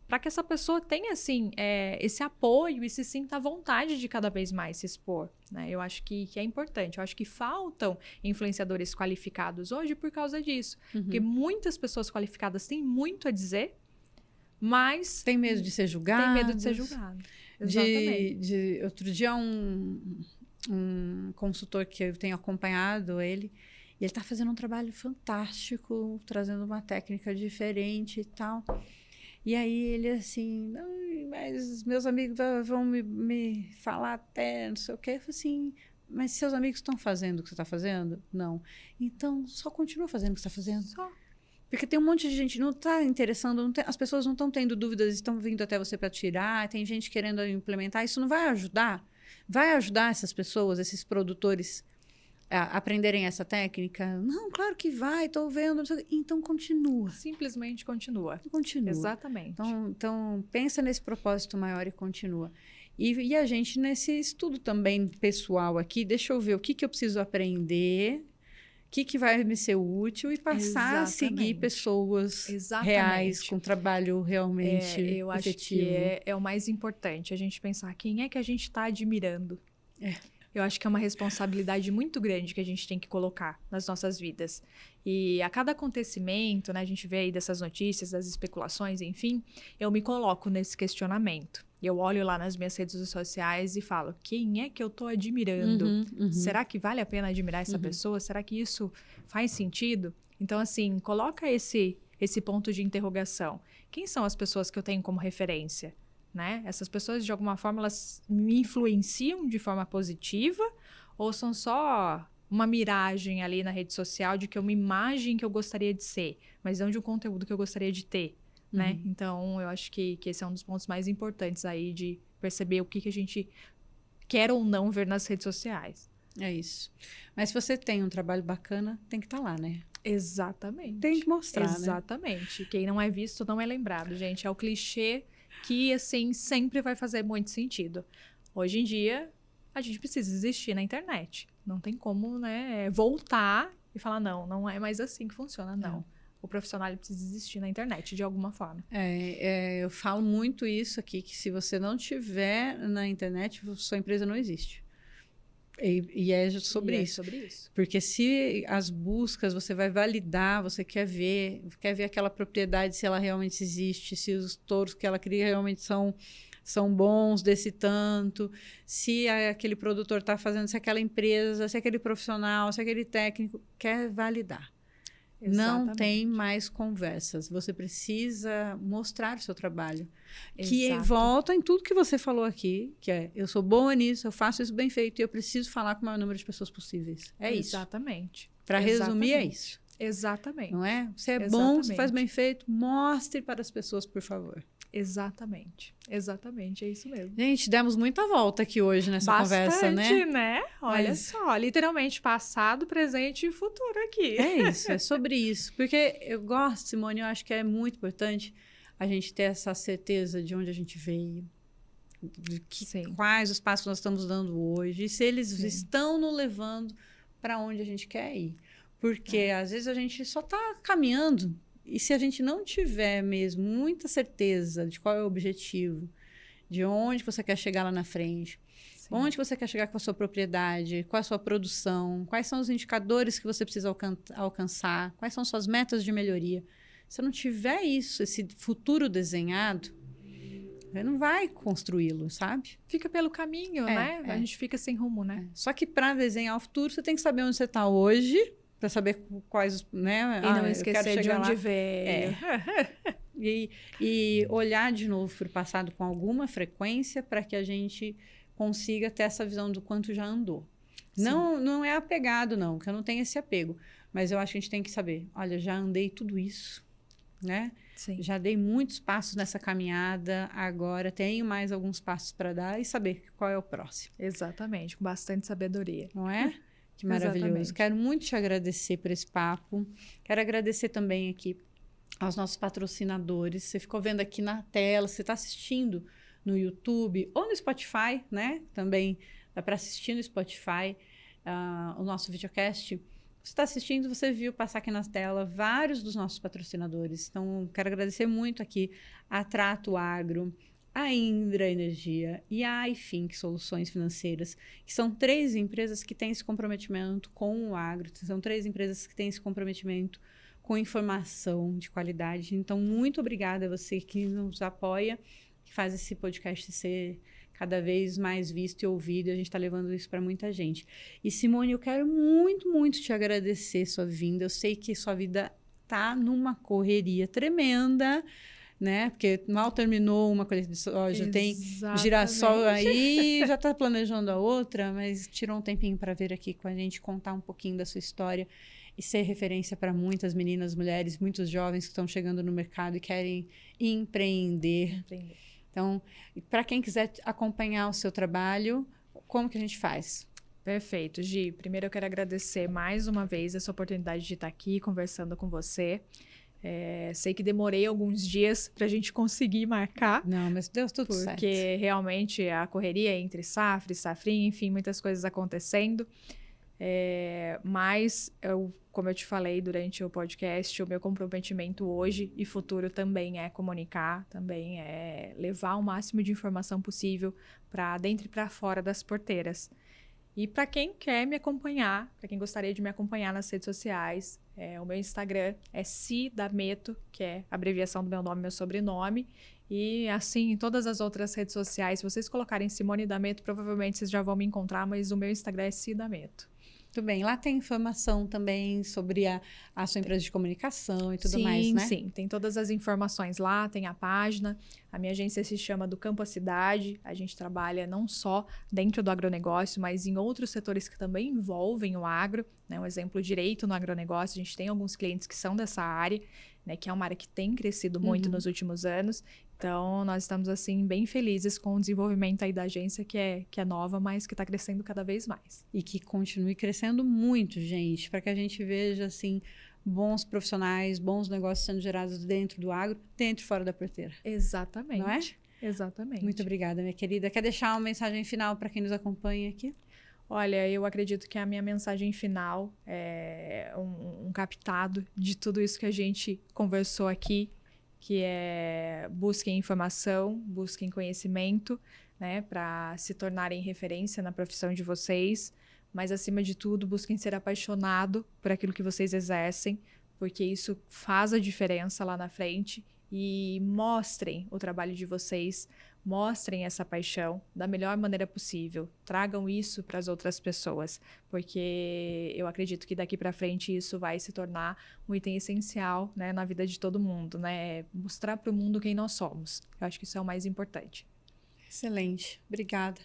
para que essa pessoa tenha, assim, esse apoio e se sinta à vontade de cada vez mais se expor. Né? Eu acho que é importante. Eu acho que faltam influenciadores qualificados hoje por causa disso. Porque muitas pessoas qualificadas têm muito a dizer, mas... Tem medo de ser julgado. Tem medo de ser julgado. Exatamente. Outro dia, um consultor que eu tenho acompanhado ele está fazendo um trabalho fantástico, trazendo uma técnica diferente e tal. E aí ele assim, mas meus amigos vão me falar até não sei o quê. Eu falei assim, mas seus amigos estão fazendo o que você está fazendo? Não. Então, só continua fazendo o que você está fazendo. Só. Porque tem um monte de gente, não está interessando, as pessoas não estão tendo dúvidas, estão vindo até você para tirar, tem gente querendo implementar. Isso não vai ajudar? Vai ajudar essas pessoas, esses produtores a aprenderem essa técnica? Não, claro que vai, estou vendo. Então, continua. Simplesmente continua. Continua. Exatamente. Então, pensa nesse propósito maior e continua. E a gente, nesse estudo também pessoal aqui, deixa eu ver o que eu preciso aprender, o que vai me ser útil e passar a seguir pessoas reais, com trabalho realmente eu efetivo. Acho que é o mais importante, a gente pensar quem é que a gente está admirando. Eu acho que é uma responsabilidade muito grande que a gente tem que colocar nas nossas vidas. E a cada acontecimento, né, a gente vê aí dessas notícias, das especulações, enfim, eu me coloco nesse questionamento. Eu olho lá nas minhas redes sociais e falo, quem é que eu estou admirando? Será que vale a pena admirar essa pessoa? Será que isso faz sentido? Então, assim, coloca esse ponto de interrogação. Quem são as pessoas que eu tenho como referência? Né? Essas pessoas, de alguma forma, elas me influenciam de forma positiva ou são só uma miragem ali na rede social de que uma imagem que eu gostaria de ser, mas não de um conteúdo que eu gostaria de ter, né? Então, eu acho que esse é um dos pontos mais importantes aí de perceber o que a gente quer ou não ver nas redes sociais. É isso. Mas se você tem um trabalho bacana, tem que estar lá, né? Exatamente. Tem que mostrar, né? Exatamente. Quem não é visto não é lembrado, gente. É o clichê que, assim, sempre vai fazer muito sentido. Hoje em dia, a gente precisa existir na internet. Não tem como, né, voltar e falar, não é mais assim que funciona, não. O profissional ele precisa existir na internet, de alguma forma. Eu falo muito isso aqui, que se você não tiver na internet, sua empresa não existe. E é sobre isso. Sobre isso. Porque se as buscas, você vai validar, você quer ver aquela propriedade, se ela realmente existe, se os touros que ela cria realmente são bons desse tanto, se aquele produtor está fazendo, se aquela empresa, se aquele profissional, se aquele técnico quer validar. Exatamente. Não tem mais conversas. Você precisa mostrar o seu trabalho. Exato. Que volta em tudo que você falou aqui, que é, eu sou boa nisso, eu faço isso bem feito e eu preciso falar com o maior número de pessoas possíveis. É isso. Exatamente. Para resumir, é isso. Exatamente. Não é? Você é bom, você faz bem feito, mostre para as pessoas, por favor. Exatamente. Exatamente, é isso mesmo. Gente, demos muita volta aqui hoje nessa conversa, né? Né? Olha só, literalmente passado, presente e futuro aqui. É isso, é sobre isso. Porque eu gosto, Simone, eu acho que é muito importante a gente ter essa certeza de onde a gente veio, de quais os passos nós estamos dando hoje, e se eles estão nos levando para onde a gente quer ir. Porque às vezes a gente só está caminhando, e se a gente não tiver mesmo muita certeza de qual é o objetivo, de onde você quer chegar lá na frente, onde você quer chegar com a sua propriedade, com a sua produção, quais são os indicadores que você precisa alcançar, quais são suas metas de melhoria. Se não tiver isso, esse futuro desenhado, você não vai construí-lo, sabe? Fica pelo caminho, né? A gente fica sem rumo, né? Só que para desenhar o futuro, você tem que saber onde você está hoje, para saber quais, né? E não esquecer de onde veio. E olhar de novo para o passado com alguma frequência para que a gente consiga ter essa visão do quanto já andou. Não é apegado, não, que eu não tenho esse apego. Mas eu acho que a gente tem que saber, olha, já andei tudo isso, né? Sim. Já dei muitos passos nessa caminhada, agora tenho mais alguns passos para dar e saber qual é o próximo. Exatamente, com bastante sabedoria. Não é? Que maravilhoso. Exatamente. Quero muito te agradecer por esse papo. Quero agradecer também aqui aos nossos patrocinadores. Você ficou vendo aqui na tela, você está assistindo no YouTube ou no Spotify, né? Também dá para assistir no Spotify o nosso videocast. Você está assistindo, você viu passar aqui na tela vários dos nossos patrocinadores. Então, quero agradecer muito aqui a Trato Agro, a Indra Energia e a iFink Soluções Financeiras, que são 3 empresas que têm esse comprometimento com o agro, são 3 empresas que têm esse comprometimento com informação de qualidade. Então, muito obrigada a você que nos apoia, que faz esse podcast ser cada vez mais visto e ouvido, e a gente está levando isso para muita gente. E, Simone, eu quero muito, muito te agradecer sua vinda. Eu sei que sua vida está numa correria tremenda, né? Porque mal terminou uma colheita de soja, tem girassol aí, já está planejando a outra, mas tirou um tempinho para vir aqui com a gente, contar um pouquinho da sua história e ser referência para muitas meninas, mulheres, muitos jovens que estão chegando no mercado e querem empreender. Então, para quem quiser acompanhar o seu trabalho, como que a gente faz? Perfeito, Gi. Primeiro eu quero agradecer mais uma vez essa oportunidade de estar aqui conversando com você. Sei que demorei alguns dias para a gente conseguir marcar. Não, mas deu tudo certo. Porque realmente a correria entre safra e safrinha, enfim, muitas coisas acontecendo. Mas, como eu te falei durante o podcast, o meu comprometimento hoje e futuro também é comunicar, também é levar o máximo de informação possível para dentro e para fora das porteiras. E para quem quer me acompanhar, para quem gostaria de me acompanhar nas redes sociais, o meu Instagram é Cidameto, que é a abreviação do meu nome e meu sobrenome. E assim, em todas as outras redes sociais, se vocês colocarem Simone Dameto, provavelmente vocês já vão me encontrar, mas o meu Instagram é Cidameto. Muito bem. Lá tem informação também sobre a sua empresa de comunicação e tudo mais, né? Sim, tem todas as informações lá, tem a página. A minha agência se chama Do Campo à Cidade. A gente trabalha não só dentro do agronegócio, mas em outros setores que também envolvem o agro. Né? Um exemplo, direito no agronegócio. A gente tem alguns clientes que são dessa área. né, que é uma área que tem crescido muito nos últimos anos. Então, nós estamos, assim, bem felizes com o desenvolvimento aí da agência, que é nova, mas que está crescendo cada vez mais. E que continue crescendo muito, gente, para que a gente veja, assim, bons profissionais, bons negócios sendo gerados dentro do agro, dentro e fora da porteira. Exatamente. Não é? Exatamente. Muito obrigada, minha querida. Quer deixar uma mensagem final para quem nos acompanha aqui? Olha, eu acredito que a minha mensagem final é um captado de tudo isso que a gente conversou aqui, que é busquem informação, busquem conhecimento, né, para se tornarem referência na profissão de vocês, mas acima de tudo, busquem ser apaixonado por aquilo que vocês exercem, porque isso faz a diferença lá na frente, e mostrem o trabalho de vocês, mostrem essa paixão da melhor maneira possível, tragam isso para as outras pessoas, porque eu acredito que daqui para frente isso vai se tornar um item essencial, né, na vida de todo mundo, né, mostrar para o mundo quem nós somos. Eu acho que isso é o mais importante. Excelente, obrigada,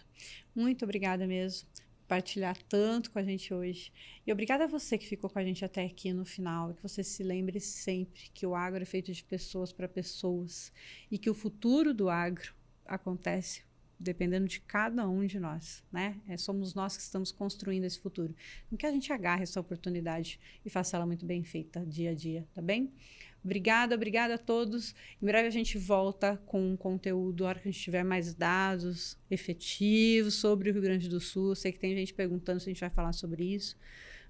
muito obrigada mesmo por partilhar tanto com a gente hoje, e obrigada a você que ficou com a gente até aqui no final, e que você se lembre sempre que o agro é feito de pessoas para pessoas, e que o futuro do agro acontece dependendo de cada um de nós, né? Somos nós que estamos construindo esse futuro. Então que a gente agarre essa oportunidade e faça ela muito bem feita dia a dia, tá bem? Obrigada a todos. Em breve a gente volta com um conteúdo, a hora que a gente tiver mais dados efetivos sobre o Rio Grande do Sul. Eu sei que tem gente perguntando se a gente vai falar sobre isso,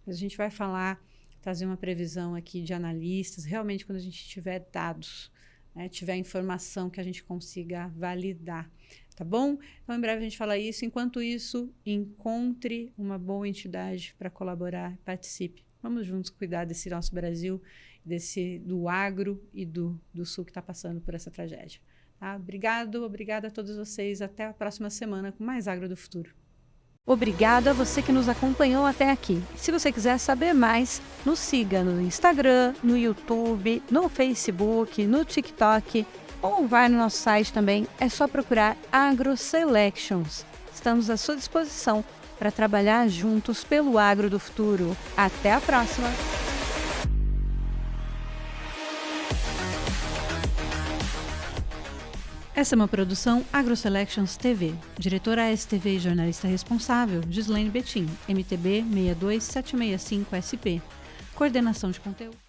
mas a gente vai falar, trazer uma previsão aqui de analistas, realmente quando a gente tiver dados, né, tiver informação que a gente consiga validar, tá bom? Então, em breve a gente fala isso. Enquanto isso, encontre uma boa entidade para colaborar, participe. Vamos juntos cuidar desse nosso Brasil, do agro e do Sul que está passando por essa tragédia. Tá? Obrigada a todos vocês. Até a próxima semana com mais Agro do Futuro. Obrigada a você que nos acompanhou até aqui. Se você quiser saber mais, nos siga no Instagram, no YouTube, no Facebook, no TikTok, ou vai no nosso site também. É só procurar AgroSelections. Estamos à sua disposição para trabalhar juntos pelo agro do futuro. Até a próxima! Essa é uma produção AgroSelections TV. Diretora ASTV e jornalista responsável, Gislaine Betim, MTB 62765SP. Coordenação de conteúdo.